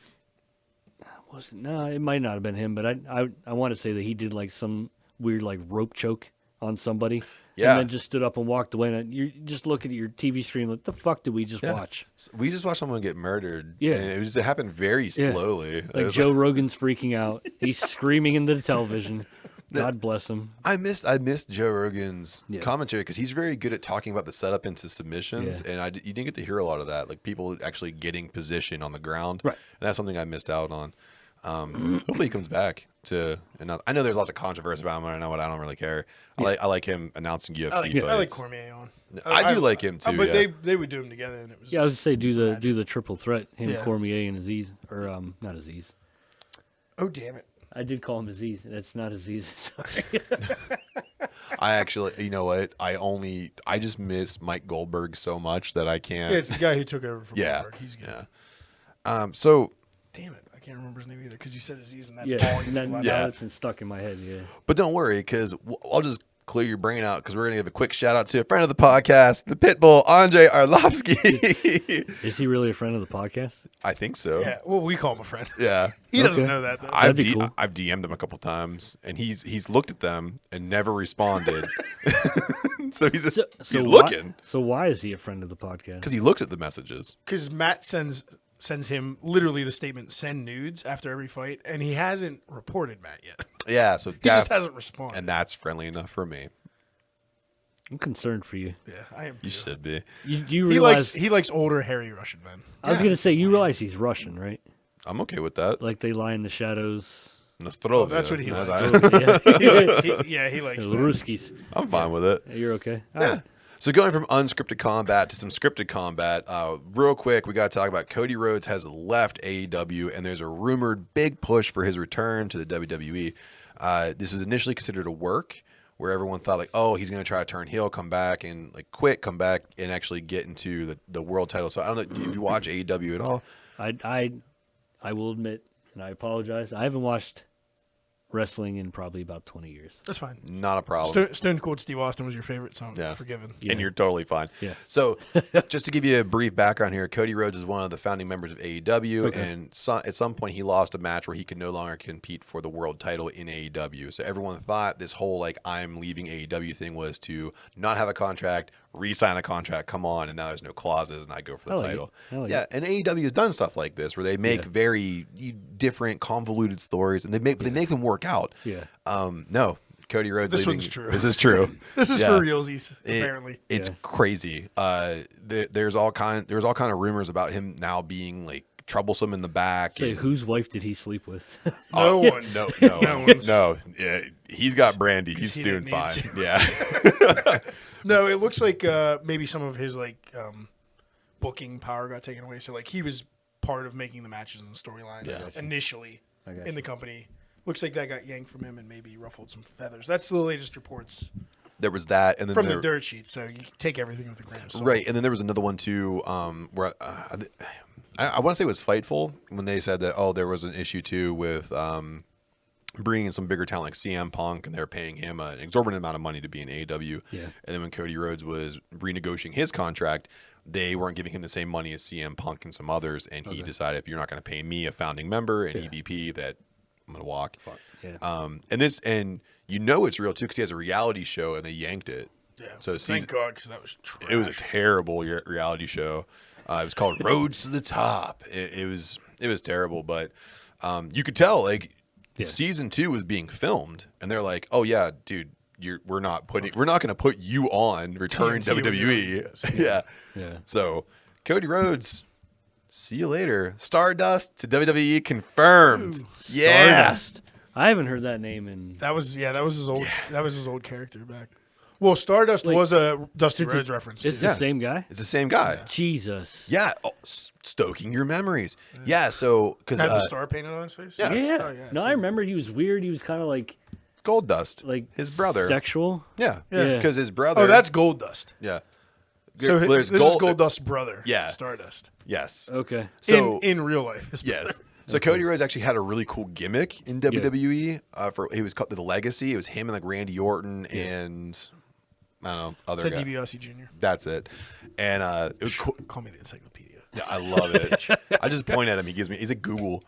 No, it might not have been him, but I want to say that he did like some weird like rope choke on somebody. Yeah. And then just stood up and walked away. And you just look at your TV screen like, the fuck did we just watch? We just watched someone get murdered. Yeah. And it happened very slowly. Like Joe Rogan's freaking out. He's screaming into the television. God bless him. I missed Joe Rogan's commentary because he's very good at talking about the setup into submissions, and you didn't get to hear a lot of that, like people actually getting position on the ground. Right. And that's something I missed out on. Hopefully he comes back to. And I know there's lots of controversy about him right now, but I don't really care. I like him announcing UFC fights. I like Cormier on. I do like him too. But they would do him together, and it was. Yeah, I was gonna say do the triple threat. Him, Cormier, and Aziz, or not Aziz. Oh damn it! I did call him Aziz. That's not Aziz. Sorry. I actually, you know what? I just miss Mike Goldberg so much that I can't. Yeah, it's the guy who took over from Goldberg. He's good. Yeah. So. Damn it. I can't remember his name either because you said Aziz and that's now it's stuck in my head. Yeah. But don't worry, because I'll just clear your brain out because we're going to give a quick shout out to a friend of the podcast, the Pitbull, Andre Arlovsky. Is he really a friend of the podcast? I think so. Yeah. Well, we call him a friend. Yeah. He doesn't know that, though. I've DM'd him a couple times, and he's looked at them and never responded. So he's looking. So why is he a friend of the podcast? Because he looks at the messages. Because Matt sends him literally the statement "send nudes" after every fight, and he hasn't reported Matt yet. Yeah, so he just hasn't responded, and that's friendly enough for me. I'm concerned for you. Yeah, I am. Too. You should be. You realize he likes older, hairy Russian men. I was gonna say you realize he's Russian, right? I'm okay with that. Like they lie in the shadows. Oh, that's what he likes. He likes that. Ruskies. I'm fine with it. You're okay. All right. So going from unscripted combat to some scripted combat, real quick, we got to talk about Cody Rhodes has left AEW, and there's a rumored big push for his return to the WWE. This was initially considered a work, where everyone thought like, oh, he's going to try to turn heel, come back, and like quit, come back, and actually get into the world title. So I don't know if you watch AEW at all. I will admit, and I apologize, I haven't watched wrestling in probably about 20 years. That's fine. Not a problem. Stone Cold Steve Austin was your favorite, so I'm forgiven. Yeah. And you're totally fine. Yeah. So just to give you a brief background here, Cody Rhodes is one of the founding members of AEW, and at some point he lost a match where he could no longer compete for the world title in AEW. So everyone thought this whole like I'm leaving AEW thing was to not have a contract, re-sign a contract, come on, and now there's no clauses, and I go for the title. Yeah, and AEW has done stuff like this where they make very different, convoluted stories, and they make them work out. Yeah. No, Cody Rhodes. This one's true. This is true. This is for realsies. Apparently, it's crazy. There's all kind of rumors about him now being like troublesome in the back. Say, whose wife did he sleep with? No one. No. Yeah, he's got Brandy. He's doing fine. Yeah. No, it looks like maybe some of his like booking power got taken away. So like he was part of making the matches and the storylines initially in the company. Looks like that got yanked from him and maybe ruffled some feathers. That's the latest reports. There was that, and then from the dirt sheet. So you take everything with a grain of salt. Right, and then there was another one too, where I want to say it was Fightful when they said that there was an issue too with bringing in some bigger talent like CM Punk, and they're paying him an exorbitant amount of money to be in AEW. Yeah. And then when Cody Rhodes was renegotiating his contract, they weren't giving him the same money as CM Punk and some others, and he decided, if you're not going to pay me, a founding member and EVP, that I'm going to walk. Fuck. Yeah. And you know it's real too because he has a reality show and they yanked it. Yeah. So thank God, because that was trash. It was a terrible reality show. It was called Roads to the Top. It was terrible, but you could tell like season 2 was being filmed, and they're like, "Oh yeah, dude, we're not going to put you on Return WWE." Yeah. So Cody Rhodes, see you later. Stardust to WWE confirmed. Ooh, yeah. Stardust. I haven't heard that name in. That was his old. That was his old character back. Well, Stardust was a Dusty Rhodes reference. It's the same guy? It's the same guy. Yeah. Jesus. Yeah. Oh, stoking your memories. Yeah. So, because. Had the star painted on his face? Yeah. Oh, yeah. No, I remember he was weird. He was kind of like. Gold Dust. Like. His brother. Sexual? Yeah. Because his brother. Oh, that's Gold Dust. Yeah. So this is Gold Dust's brother. Yeah. Stardust. Yes. Okay. So in real life. Yes. So Cody Rhodes actually had a really cool gimmick in WWE. He was called the Legacy. It was him and like Randy Orton and. I don't know, other guy. DiBiase Jr. That's it. And it was cool. Call me the encyclopedia. Yeah, I love it. I just point at him. He's a Google.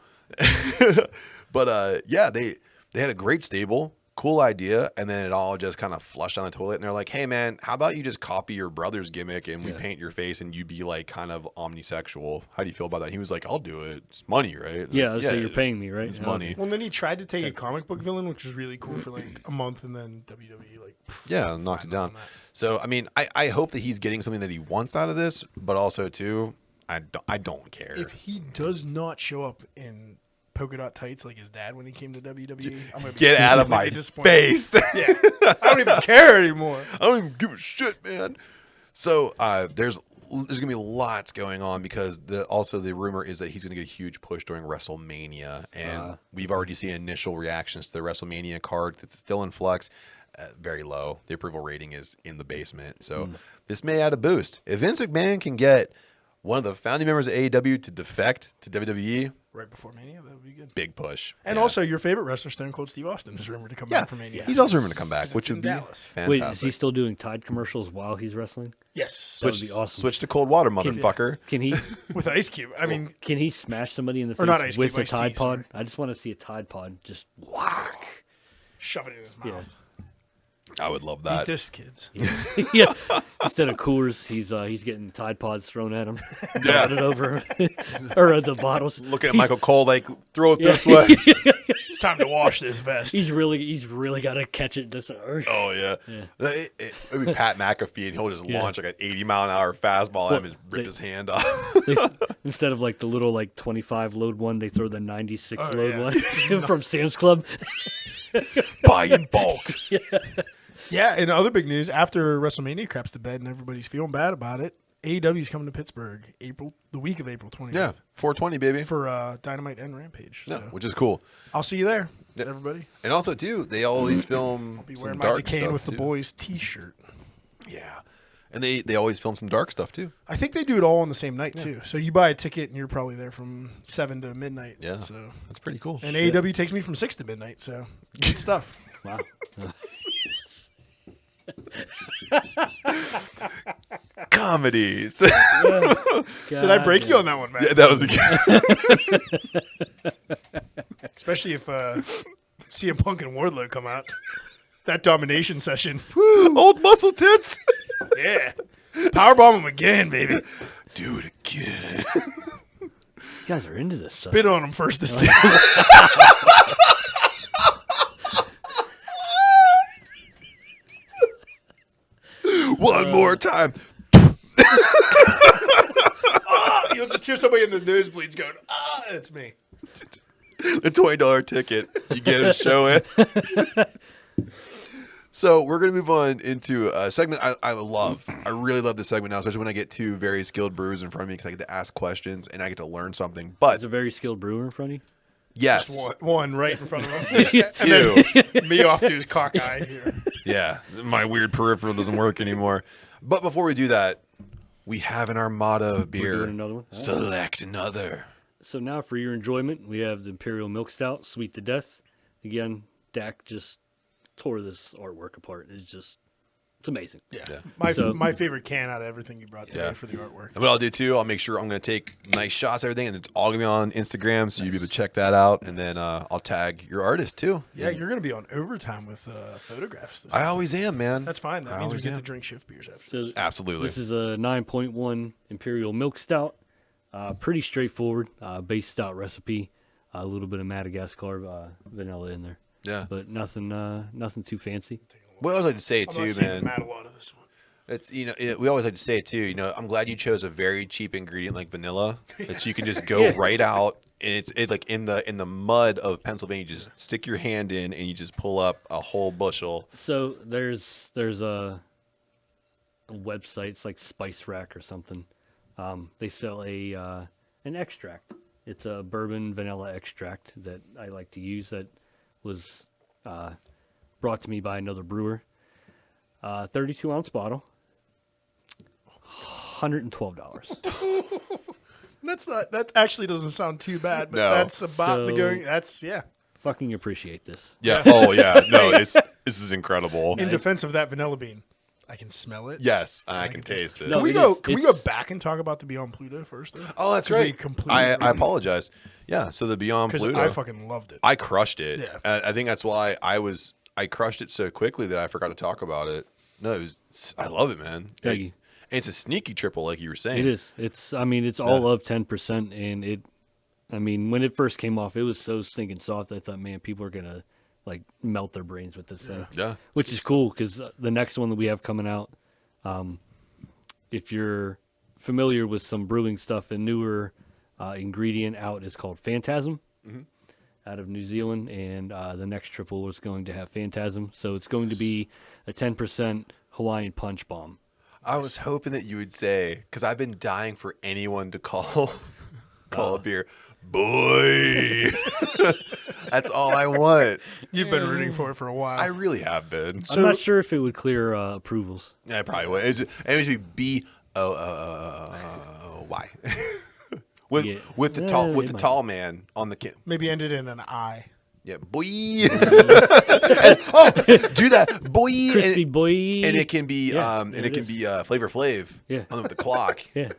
But yeah, they had a great stable. Cool idea, and then it all just kind of flushed down the toilet. And they're like, "Hey, man, how about you just copy your brother's gimmick and we paint your face and you be like kind of omnisexual? How do you feel about that?" He was like, "I'll do it. It's money, right?" Yeah, so you're paying me, right? It's money. Well, then he tried to take a comic book villain, which was really cool for like a month, and then WWE knocked it down. So I mean, I hope that he's getting something that he wants out of this, but also too, I don't care if he does not show up in polka dot tights like his dad when he came to WWE. I'm gonna be get out of my face. Yeah, I don't even care anymore. I don't even give a shit, man. So there's gonna be lots going on because the rumor is that he's gonna get a huge push during WrestleMania, and we've already seen initial reactions to the WrestleMania card that's still in flux. Very low. The approval rating is in the basement. So this may add a boost. If Vince McMahon can get one of the founding members of AEW to defect to WWE right before Mania, that would be good. Big push. And also, your favorite wrestler, Stone Cold Steve Austin, is rumored to come back for Mania. He's also rumored to come back, which would be fantastic. Wait, is he still doing Tide commercials while he's wrestling? Yes. That would be awesome. Switch to cold water, motherfucker. Can he with Ice Cube? I mean, can he smash somebody in the face not Ice with Cube, a Tide Ice-T, Pod? sorry. I just want to see a Tide Pod just whack. Shove it in his mouth. I would love Eat that. this, kids. Yeah. Instead of Coors, he's getting Tide Pods thrown at him, it over, or the bottles. Looking at Michael Cole, like throw it this way. It's time to wash this vest. He's really got to catch it this. Oh yeah. It'd be Pat McAfee, and he'll just launch like an 80-mile-an-hour fastball at him and rip his hand off. Instead of like the little like 25 load one, they throw the 96 load one from Sam's Club. Buy in bulk. Yeah, and other big news, after WrestleMania craps to bed and everybody's feeling bad about it, AEW is coming to Pittsburgh the week of April 20th. Yeah, 420, baby. For Dynamite and Rampage. So. Which is cool. I'll see you there, everybody. And also, too, they always film I'll be some wearing dark my Decane stuff, with too. the boys t-shirt. Yeah. And they always film some dark stuff, too. I think they do it all on the same night, too. So you buy a ticket, and you're probably there from 7 to midnight. Yeah, so that's pretty cool. And AEW takes me from 6 to midnight, so good stuff. Wow. Comedies. Did I break you on that one, man? Yeah, that was a good. Especially if CM Punk and Wardlow come out. That domination session. Woo. Old muscle tits. Yeah. Powerbomb him again, baby. Do it again. You guys are into this Spit on him first this time. One more time. You'll just hear somebody in the nosebleeds going, it's me. The $20 ticket. You get to show it. So we're going to move on into a segment I love. I really love this segment now, especially when I get two very skilled brewers in front of me because I get to ask questions and I get to learn something. But There's a very skilled brewer in front of you? Yes. Just one right in front of him. Two. And then me off to his cockeye here. Yeah. My weird peripheral doesn't work anymore. But before we do that, we have an armada of beer. We're doing another one? Select another. So now for your enjoyment, we have the Imperial Milk Stout, sweet to death. Again, Dak just tore this artwork apart. It's amazing. Yeah. My favorite can out of everything you brought today for the artwork. And what I'll do too, I'll make sure I'm going to take nice shots of everything, and it's all going to be on Instagram, so you'll be able to check that out. And then I'll tag your artist too. Yeah, you're going to be on overtime with photographs. I always am, man. That's fine. That means we get to drink shift beers after. So Absolutely. This is a 9.1 Imperial Milk Stout. Pretty straightforward, base stout recipe. A little bit of Madagascar vanilla in there. Yeah. But nothing too fancy. We always like to say it I'm too, not seeing man. Matt a lot of this one. It's we always like to say it too. I'm glad you chose a very cheap ingredient like vanilla that you can just go right out and it's like in the mud of Pennsylvania. You just stick your hand in and you just pull up a whole bushel. So there's a website. It's like Spice Rack or something. They sell an extract. It's a bourbon vanilla extract that I like to use. That was brought to me by another brewer. 32-ounce bottle, $112. That actually doesn't sound too bad, but No. that's about the So- going. That's Fucking appreciate this. Yeah. Oh yeah. No. This is incredible. In defense of that vanilla bean, I can smell it. Yes, I can taste it. No, can we go back and talk about the Beyond Pluto first? Though? Oh, that's right. I apologize. Yeah, so the Beyond Pluto. I fucking loved it. I crushed it. Yeah. I think that's why I crushed it so quickly that I forgot to talk about it. No, I love it, man. Thank you. It's a sneaky triple, like you were saying. It is. It's all of 10%, and when it first came off, it was so stinking soft. I thought, man, people are gonna like melt their brains with this thing. Yeah. Which is cool because the next one that we have coming out, if you're familiar with some brewing stuff, a newer ingredient out is called Phantasm, out of New Zealand, and the next triple is going to have Phantasm. So it's going to be a 10% Hawaiian punch bomb. I was hoping that you would say, because I've been dying for anyone to call a beer, boy. That's all I want. You've been rooting for it for a while. I really have been. I'm not sure if it would clear approvals. Yeah, it probably would. It would be B-O-O-Y. with the tall man on the kid. Maybe ended in an I. Yeah, boy. Do that, boy. Crispy boy. And it can be Flavor Flav. Yeah. With the clock. Yeah.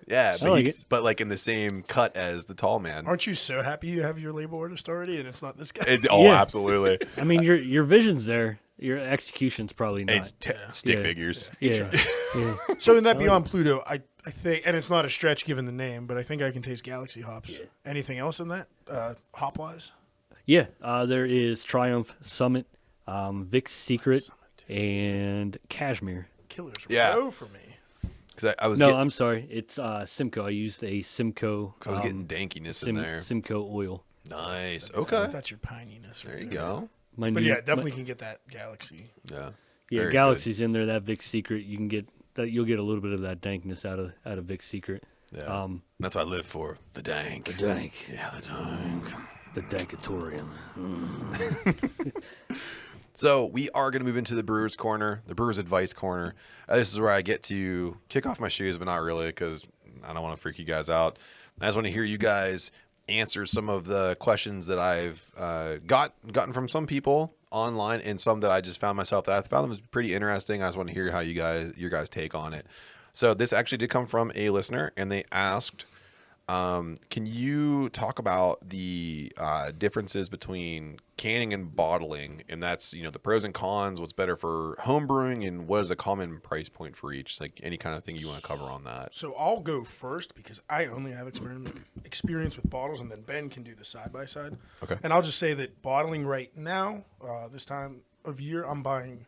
But like in the same cut as the tall man. Aren't you so happy you have your label artist already and it's not this guy? Absolutely. I mean, your vision's there. Your execution's probably not. It's stick figures. Yeah. So in that Beyond Pluto, I think, and it's not a stretch given the name, but I think I can taste Galaxy hops. Yeah. Anything else in that, hop wise? Yeah, there is Triumph, Summit, Vic's Secret, and Cashmere. Killers row for me. I'm sorry. It's Simcoe. I used a Simcoe. I was getting dankiness in there. Simcoe oil. Nice. Okay. That's your pininess. There you go. Definitely can get that Galaxy. Yeah. Yeah, Galaxy's in there. That Vic's Secret, you can get that. You'll get a little bit of that dankness out of Vic's Secret. Yeah. That's what I live for. The dank. The dank. Yeah, the dank. The Dankatorium. So we are going to move into the Brewers Corner, the Brewers Advice Corner. This is where I get to kick off my shoes, but not really because I don't want to freak you guys out. I just want to hear you guys answer some of the questions that I've gotten from some people online and some that I just found myself that I found them pretty interesting. I just want to hear how your guys take on it. So this actually did come from a listener, and they asked, can you talk about the differences between canning and bottling? And that's, the pros and cons, what's better for home brewing, and what is a common price point for each? Like any kind of thing you want to cover on that. So I'll go first because I only have experience with bottles, and then Ben can do the side-by-side. Okay. And I'll just say that bottling right now, this time of year, I'm buying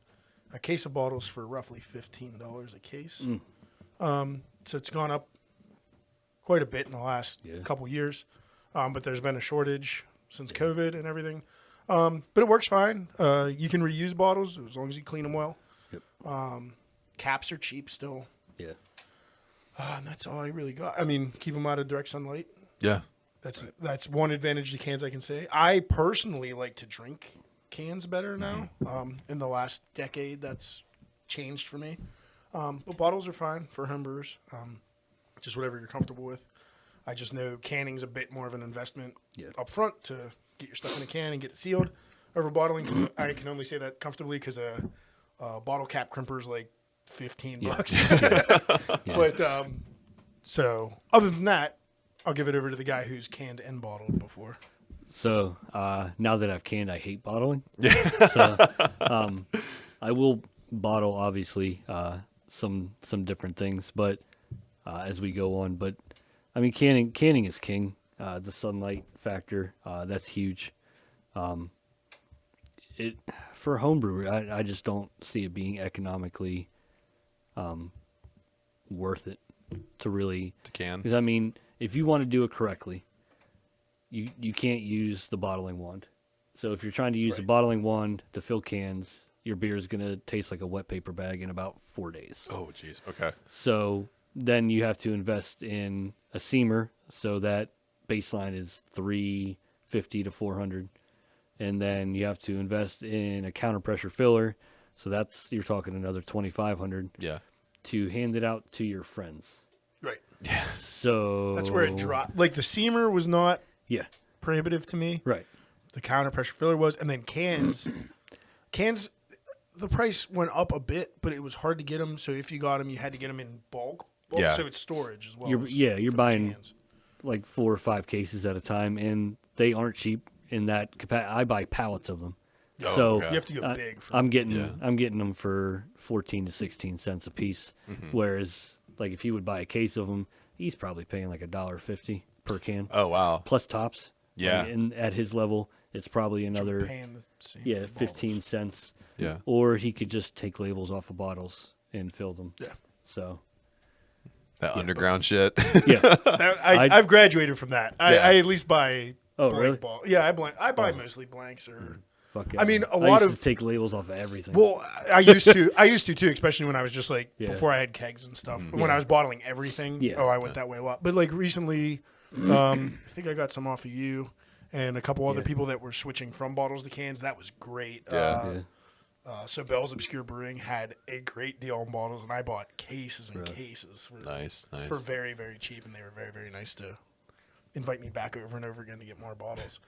a case of bottles for roughly $15 a case. So it's gone up quite a bit in the last couple years, but there's been a shortage since COVID and everything. But it works fine. You can reuse bottles as long as you clean them well. Yep. Caps are cheap still. Yeah. And that's all I really got. I mean, keep them out of direct sunlight. Yeah. That's one advantage to cans I can say. I personally like to drink cans better now. In the last decade, that's changed for me. But bottles are fine for home brewers. Just whatever you're comfortable with. I just know canning's a bit more of an investment up front to get your stuff in a can and get it sealed over bottling. Cause I can only say that comfortably because a bottle cap crimper is like $15. But so other than that, I'll give it over to the guy who's canned and bottled before. So now that I've canned, I hate bottling. So I will bottle, obviously, some different things, but as we go on. But I mean, canning is king. The sunlight factor, that's huge. For homebrew, I just don't see it being economically worth it to can. Because I mean, if you want to do it correctly, you can't use the bottling wand. So if you're trying to use the bottling wand to fill cans, your beer is gonna taste like a wet paper bag in about 4 days. Oh, jeez. Okay. So then you have to invest in a seamer, so that baseline is $350 to $400, and then you have to invest in a counter pressure filler, so you're talking another $2,500. Yeah. To hand it out to your friends. Right. Yeah. So that's where it dropped. Like the seamer was not prohibitive to me. Right. The counter pressure filler was, and then cans. the price went up a bit, but it was hard to get them. So if you got them, you had to get them in bulk. Yeah. So it's storage as well. You're buying like 4 or 5 cases at a time, and they aren't cheap in that capacity. I buy pallets of them. Oh, so okay. You have to go big. I'm getting them for 14 to 16 cents a piece. Whereas, like, if you would buy a case of them, he's probably paying like $1.50 per can. Oh wow! Plus tops. Yeah. Like, and at his level, it's probably another 15 cents. Yeah. Or he could just take labels off of bottles and fill them. Yeah. So. That underground shit. Yeah. I've graduated from that. I at least buy. Oh really? Yeah, I buy mostly blanks or. Fuck yeah, I mean, I lot used of to take labels off of everything. Well, I used to too, especially when I was just like before I had kegs and stuff. When I was bottling everything, I went that way a lot. But like recently, I think I got some off of you and a couple other people that were switching from bottles to cans. That was great. So Bell's Obscure Brewing had a great deal on bottles, and I bought cases and cases. Nice. For very, very cheap, and they were very, very nice to invite me back over and over again to get more bottles.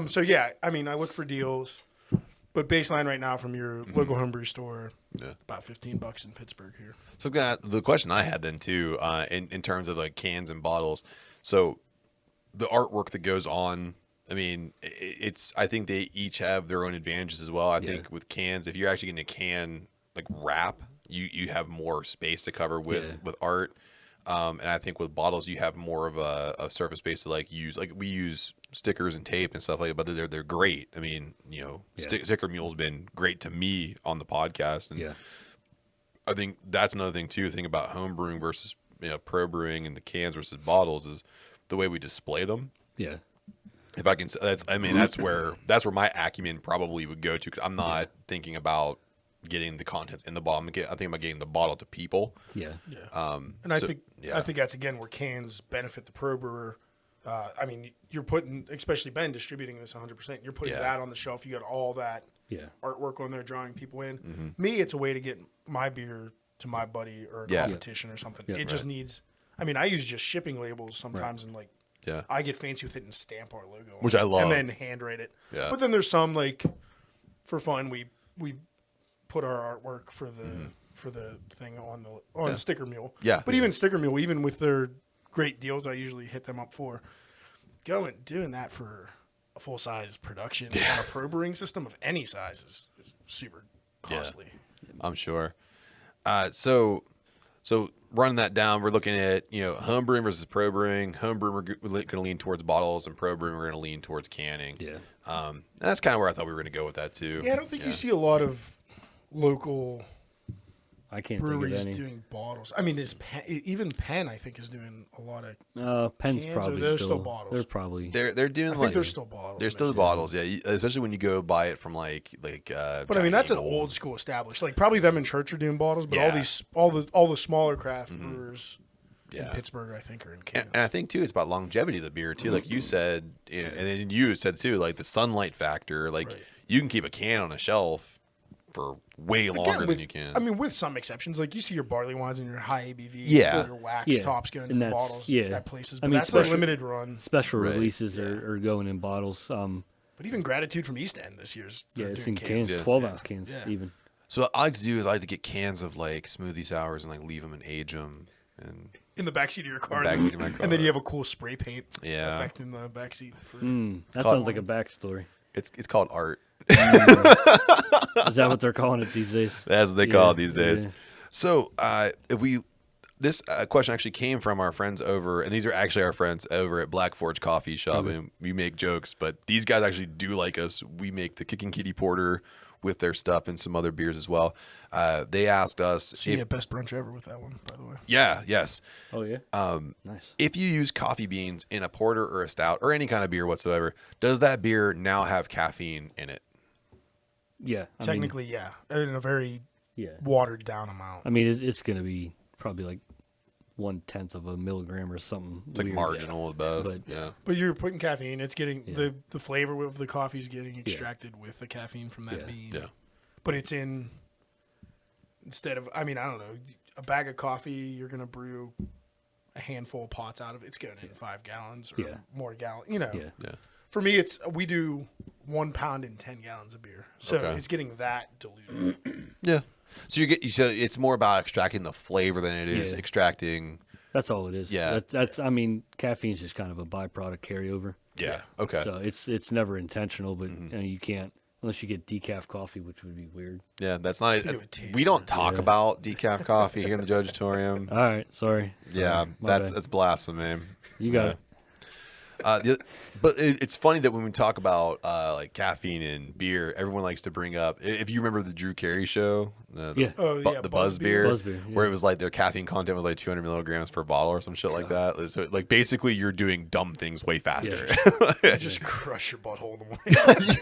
So yeah, I mean, I look for deals, but baseline right now from your local homebrew store, about $15 in Pittsburgh here. So the question I had then too, in terms of like cans and bottles, so the artwork that goes on, I mean, I think they each have their own advantages as well. I think with cans, if you're actually getting a can like wrap, you have more space to cover with art. And I think with bottles, you have more of a surface space to like use. Like we use stickers and tape and stuff like that, but they're great. I mean, Sticker Mule's been great to me on the podcast, and I think that's another thing too. The thing about home brewing versus pro brewing and the cans versus bottles is the way we display them. Yeah. If I can, that's where my acumen probably would go to, because I'm not thinking about getting the contents in the bottle. I think about getting the bottle to people. Yeah. And I think that's again where cans benefit the pro brewer. I mean, you're putting, especially Ben distributing this 100%. You're putting that on the shelf. You got all that artwork on there, drawing people in. Me, it's a way to get my beer to my buddy or a competition or something. It just needs. I mean, I use just shipping labels sometimes, and like I get fancy with it and stamp our logo, which I love, and then handwrite it. Yeah. But then there's some like for fun we put our artwork for the thing on Sticker Mule. Yeah. But even Sticker Mule, even with their great deals, I usually hit them up for doing that for a full size production on a pro brewing system of any size is super costly. Yeah, I'm sure. So running that down, we're looking at home brewing versus pro brewing. Home brewing we're going to lean towards bottles, and pro brewing we're going to lean towards canning. Yeah. And that's kind of where I thought we were going to go with that too. Yeah, I don't think you see a lot of local breweries doing bottles. I mean, even Penn I think is doing a lot of Penn's cans, probably they're still bottles. They're probably they're doing. I think they're still bottles. They're still bottles, yeah. Especially when you go buy it from like. But I mean, that's an old school established. Like probably them in church are doing bottles, but all the smaller craft brewers in Pittsburgh, I think, are in cans. And I think too, it's about longevity of the beer too. Like you said, and then you said too, like the sunlight factor. Like you can keep a can on a shelf for way longer than you can. I mean, with some exceptions, like you see your barley wines and your high ABV, your wax tops going in bottles at places. But that's a limited run. Special releases are going in bottles. But even Gratitude from East End this year's it's in cans, 12-ounce cans even. So what I like to do is I like to get cans of like smoothie sours and like leave them and age them and in the backseat of your car. Backseat of my car. And then you have a cool spray paint effect in the backseat. That sounds like a backstory. It's called art. Is that what they're calling it these days? That's what they call it these days. Yeah. So this question actually came from our friends over, and these are actually our friends over at Black Forge Coffee Shop, and we make jokes, but these guys actually do like us. We make the Kicking Kitty Porter with their stuff and some other beers as well. They asked us. So you get best brunch ever with that one, by the way. Yeah, yes. Oh, yeah? Nice. If you use coffee beans in a porter or a stout or any kind of beer whatsoever, does that beer now have caffeine in it? Yeah. Technically, yeah. In a very watered down amount. I mean, it's going to be probably like 1/10 of a milligram or something. It's like marginal at best. But you're putting caffeine. It's getting the flavor of the coffee is getting extracted with the caffeine from that bean. Yeah. But it's in instead of I don't know, a bag of coffee you're gonna brew a handful of pots out of it. It's going in 5 gallons or more gallons. For me, we do 1 pound in 10 gallons of beer, so it's getting that diluted. Yeah. So so it's more about extracting the flavor than it is extracting. That's all it is. Yeah. That's I mean, caffeine's just kind of a byproduct carryover. Yeah. Okay. So it's never intentional, but you can't unless you get decaf coffee, which would be weird. Yeah, that's not. We don't talk about decaf coffee here in the Jojitorium. All right, sorry. Yeah, that's blasphemy. You got it. But it's funny that when we talk about like caffeine and beer, everyone likes to bring up. If you remember the Drew Carey show, the Buzz beer, where it was like their caffeine content was like 200 milligrams per bottle or some shit like that. So like basically, you're doing dumb things way faster. Yeah. Just crush your butthole in the morning.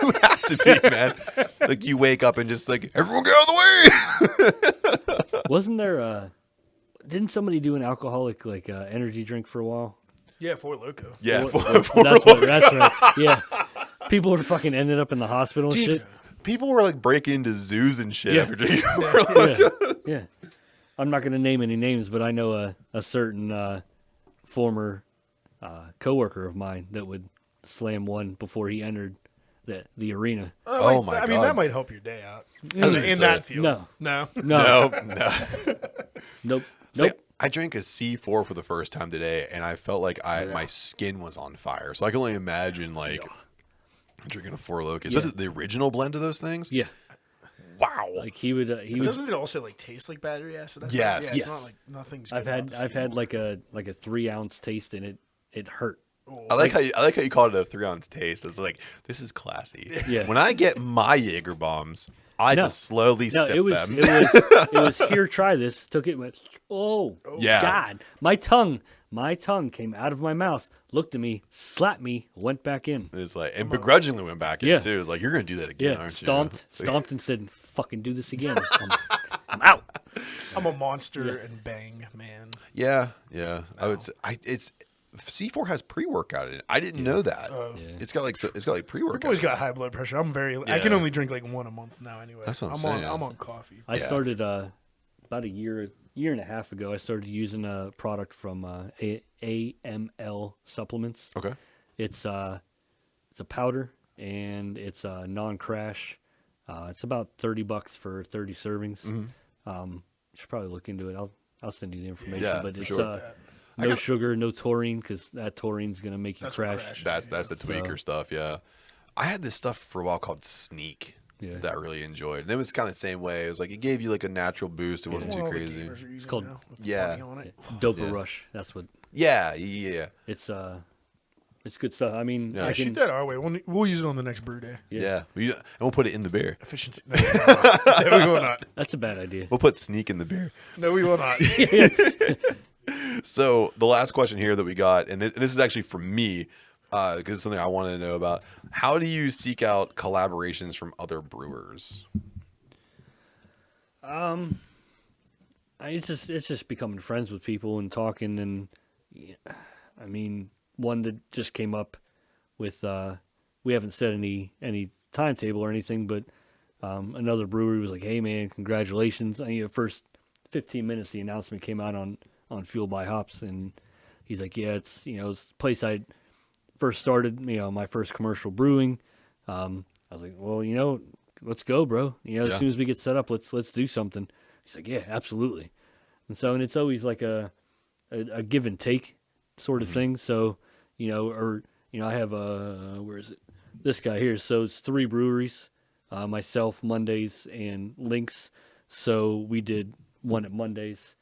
You have to be, man. Like you wake up and just like everyone get out of the way. Wasn't there? Didn't somebody do an alcoholic like energy drink for a while? Yeah, Four Loko. Yeah, that's right. Yeah, people were fucking ended up in the hospital and shit. People were like breaking into zoos and shit after drinking. Yeah. I'm not going to name any names, but I know a certain former coworker of mine that would slam one before he entered the arena. Oh my god! I mean, that might help your day out in that field. No. Nope. I drank a C4 for the first time today, and I felt like my skin was on fire. So I can only imagine like drinking a Four Loko. Is this the original blend of those things? Yeah. Wow. Like he would. Doesn't it also like taste like battery acid? Yes. It's not like nothing's. I've had like a 3-ounce taste, and it hurt. I like how you called it a 3-ounce taste. It's like this is classy. Yeah. When I get my Jaeger bombs, I just slowly sip them. It was here. Try this. Took it. Went. Oh yeah. God! My tongue came out of my mouth. Looked at me, slapped me, went back in. It's like and begrudgingly went back in too. It's like you're gonna do that again, aren't you? Stomped, and said, "Fucking do this again." I'm out. I'm a monster and bang man. Yeah. I would say it's. C4 has pre-workout in it. I didn't know that. It's got like pre-workout. I've always got high blood pressure. I can only drink like one a month now anyway. That's what I'm saying. I'm on coffee. I started about a year and a half ago. I started using a product from AML Supplements. Okay. It's a powder and it's a non-crash. It's about $30 for 30 servings. Mm-hmm. Should probably look into it. I'll send you the information. Yeah, but it's sure. No sugar, no taurine, because that taurine's gonna make you crash. That's the tweaker stuff. Yeah, I had this stuff for a while called Sneak that I really enjoyed, and it was kind of the same way. It was like it gave you like a natural boost. It wasn't too crazy. It's called Dopa Rush. That's what. Yeah. It's good stuff. I mean, shoot that our way. We'll use it on the next brew day. Yeah. And we'll put it in the beer. Efficiency. No, we will not. That's a bad idea. We'll put Sneak in the beer. No, we will not. So the last question here that we got, and this is actually from me, because it's something I wanted to know about. How do you seek out collaborations from other brewers? It's just becoming friends with people and talking, and I mean, one that just came up with we haven't set any timetable or anything, but another brewery was like, "Hey man, congratulations!" First 15 minutes, the announcement came out on Fuel by Hops, and he's like, "Yeah, it's it's the place I first started, my first commercial brewing." I was like, "Well, let's go, bro. As soon as we get set up, let's do something." He's like, "Yeah, absolutely." And it's always like a give and take sort of thing. So, I have where is it? This guy here. So it's 3 breweries, myself, Mondays, and Lynx. So we did one at Mondays,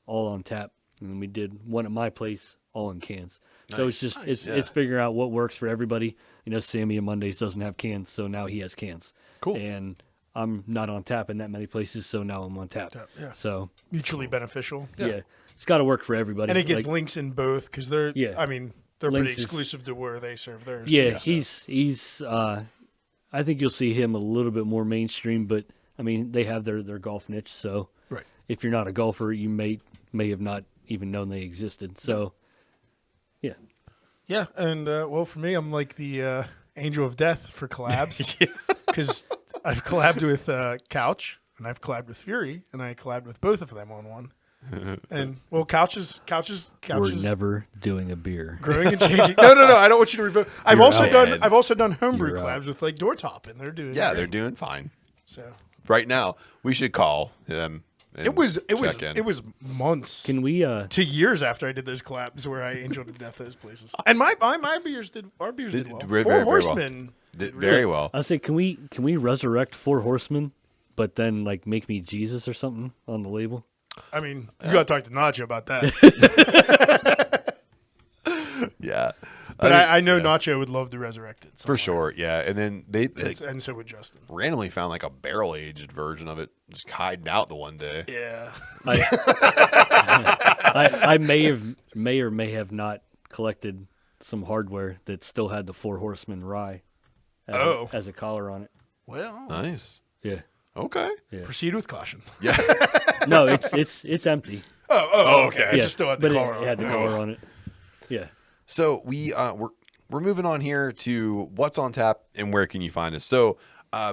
all on tap, and then we did one at my place, all in cans. Nice. So it's just it's figuring out what works for everybody. Sammy at Mondays doesn't have cans, so now he has cans. Cool. And I'm not on tap in that many places, so now I'm on tap. Yeah. So mutually beneficial. Yeah. It's got to work for everybody. And it gets Lynx in both because they're they're Lynx pretty exclusive to where they serve theirs. Yeah, he's I think you'll see him a little bit more mainstream, but I mean they have their golf niche, so if you're not a golfer, you may have not even known they existed. So yeah, and for me, I'm like the angel of death for collabs because I've collabed with Couch and I've collabed with Fury and I collabed with both of them on one. And well, couches. We're never doing a beer. Growing and changing. No. I don't want you to revoke. I've also done homebrew collabs with like Doortop, and they're doing. Yeah, great. they're doing fine. So right now, we should call them. It was months. Can we to years after I did those collabs where I enjoyed to death those places. And our beers did well. Very Horsemen did very well. I say, can we resurrect Four Horsemen, but then like make me Jesus or something on the label? I mean, you got to talk to Nacho about that. Yeah. But I know Nacho would love to resurrect it. For sure, yeah. And then they and so would Justin. Randomly found like a barrel-aged version of it just hiding out the one day. Yeah. I may or may have not collected some hardware that still had the Four Horsemen rye as a collar on it. Well. Nice. Yeah. Okay. Yeah. Proceed with caution. Yeah. No, it's empty. Oh, okay. Yeah, I just still had the collar on it. It had the collar on it. Yeah. So we're moving on here to what's on tap and where can you find us. So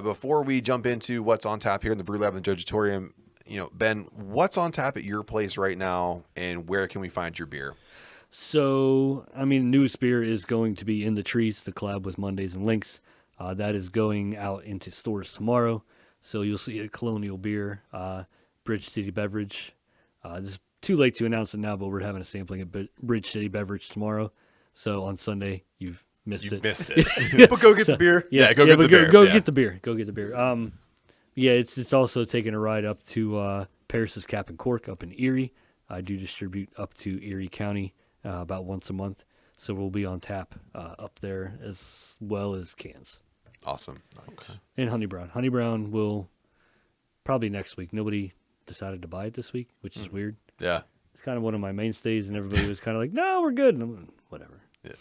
before we jump into what's on tap here in the Brew Lab and the Jojitorium, Ben, what's on tap at your place right now, and where can we find your beer? So, I mean, newest beer is going to be In the Trees, the collab with Mondays and Links. That is going out into stores tomorrow. So you'll see a Colonial Beer, Bridge City Beverage. It's too late to announce it now, but we're having a sampling at Bridge City Beverage tomorrow. So on Sunday, you've missed it. But go get the beer. Go get the beer. Go get the beer. Go get the beer. Yeah, it's also taking a ride up to Paris's Cap and Cork up in Erie. I do distribute up to Erie County about once a month. So we'll be on tap up there as well as cans. Awesome. Okay. And Honey Brown. Honey Brown will probably next week. Nobody decided to buy it this week, which is weird. Yeah. It's kind of one of my mainstays, and everybody was kind of like, no, we're good. And I'm like, whatever. Yeah.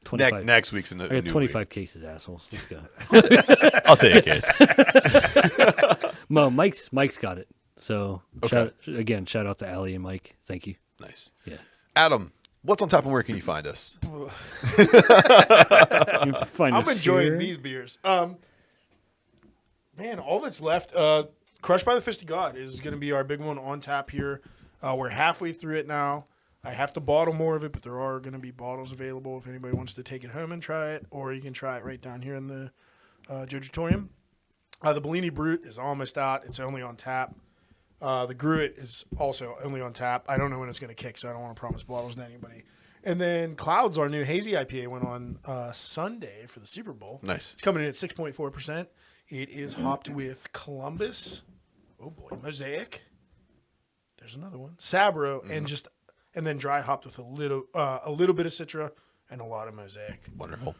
25, next week's in the I got new 25 week. cases, assholes. Let's go. I'll say a case. No, Mike's got it. So, Okay. Shout out to Allie and Mike. Thank you. Nice. Yeah. Adam, what's on tap and where can you find us? I'm enjoying these beers. Man, all that's left, Crushed by the Fist of God is going to be our big one on tap here. We're halfway through it now. I have to bottle more of it, but there are going to be bottles available if anybody wants to take it home and try it, or you can try it right down here in the Jojitorium. The Bellini Brut is almost out. It's only on tap. The Gruit is also only on tap. I don't know when it's going to kick, so I don't want to promise bottles to anybody. And then Clouds, our new Hazy IPA, went on Sunday for the Super Bowl. Nice. It's coming in at 6.4%. It is hopped with Columbus. Oh, boy. Mosaic. There's another one. Sabro, and then dry hopped with a little bit of Citra and a lot of Mosaic. Wonderful.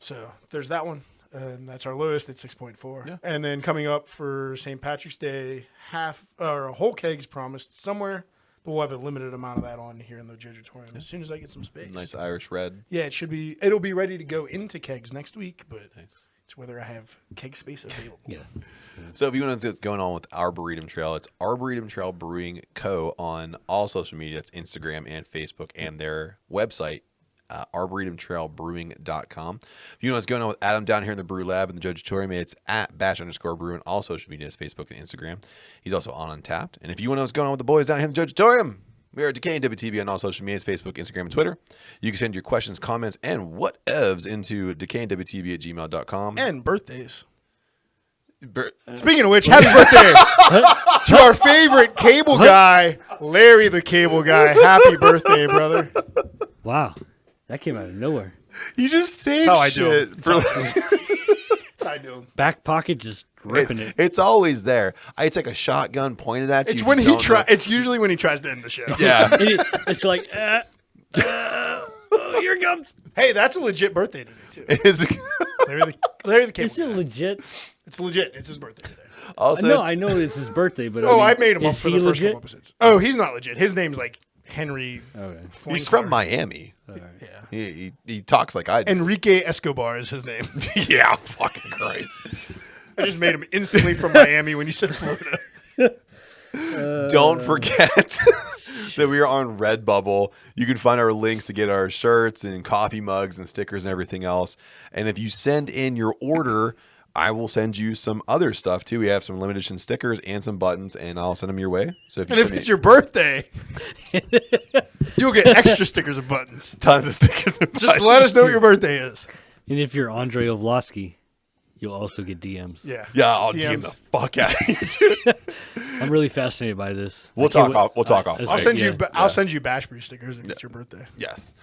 So there's that one. And that's our lowest at 6.4. Yeah. And then coming up for St. Patrick's Day, a whole keg's promised somewhere, but we'll have a limited amount of that on here in the Jojitorium as soon as I get some space. Nice Irish red. Yeah, it'll be ready to go into kegs next week, but Nice. it's whether I have keg space available. Yeah. So if you want to know what's going on with Arboretum Trail, it's Arboretum Trail Brewing Co. on all social media. It's Instagram and Facebook, and their website, arboretumtrailbrewing.com. If you know what's going on with Adam down here in the Brew Lab and the Jojitorium, it's at @bash_brew on all social medias, Facebook and Instagram. He's also on Untapped. And if you want to know what's going on with the boys down here in the Jojitorium, we are Decay and WTB on all social medias, Facebook, Instagram, and Twitter. You can send your questions, comments, and whatevs into decayandwtb@gmail.com. And birthdays. Speaking of which, happy birthday to our favorite cable guy, Larry the Cable Guy. Happy birthday, brother. Wow. That came out of nowhere. You just saved That's how I do shit. That's how I do him. Back pocket just ripping it. It's always there. It's like a shotgun pointed at you. It's when he tries. It's usually when he tries to end the show. Yeah. It's like, oh, here it comes. Hey, that's a legit birthday today too. Larry the Cable Is it Guy. legit? It's legit. It's his birthday today. Also, No, I know it's his birthday, but I made him up is for he the first legit? couple episodes. Oh, he's not legit. His name's like Henry. Okay. he's Flinkler. from Miami. Yeah. He talks like I do. Enrique Escobar is his name. Yeah, fucking Christ. I just made him instantly from Miami when you said Florida. Don't forget that we are on Redbubble. You can find our links to get our shirts and coffee mugs and stickers and everything else. And if you send in your order I will send you some other stuff too. We have some limited edition stickers and some buttons, and I'll send them your way. So if it's your birthday, you'll get extra stickers and buttons. Tons of stickers and buttons. Just let us know what your birthday is. And if you're Andre Ovlosky, you'll also get DMs. Yeah, I'll DM the fuck out of you, dude. I'm really fascinated by this. We'll talk off. I'll send you. I'll send you Bash Brew stickers if it's your birthday. Yes.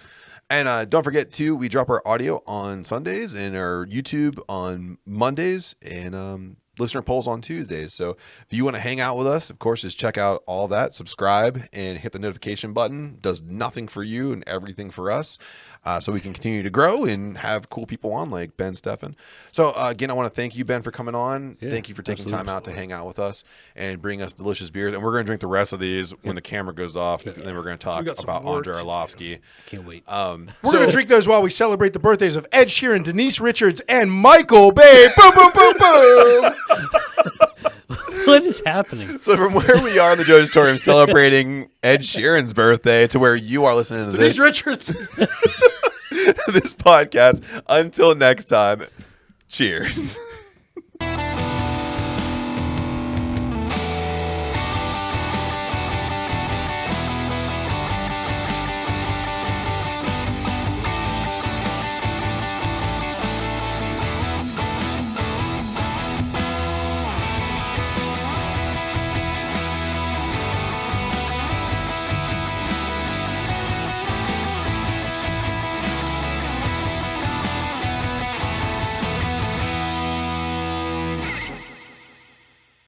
And don't forget, too, we drop our audio on Sundays and our YouTube on Mondays and listener polls on Tuesdays. So if you want to hang out with us, of course, just check out all that, subscribe, and hit the notification button. Does nothing for you and everything for us. So we can continue to grow and have cool people on like Ben, Steffen. So again, I want to thank you, Ben, for coming on. Yeah, thank you for taking time out to hang out with us and bring us delicious beers. And we're going to drink the rest of these when the camera goes off. And then we're going to talk about Andre Arlovsky. Can't wait. We're going to drink those while we celebrate the birthdays of Ed Sheeran, Denise Richards, and Michael Bay. Boom, boom, boom, boom. What is happening? So from where we are in the Jojitorium celebrating Ed Sheeran's birthday to where you are listening to Denise Richards. this podcast. Until next time, cheers.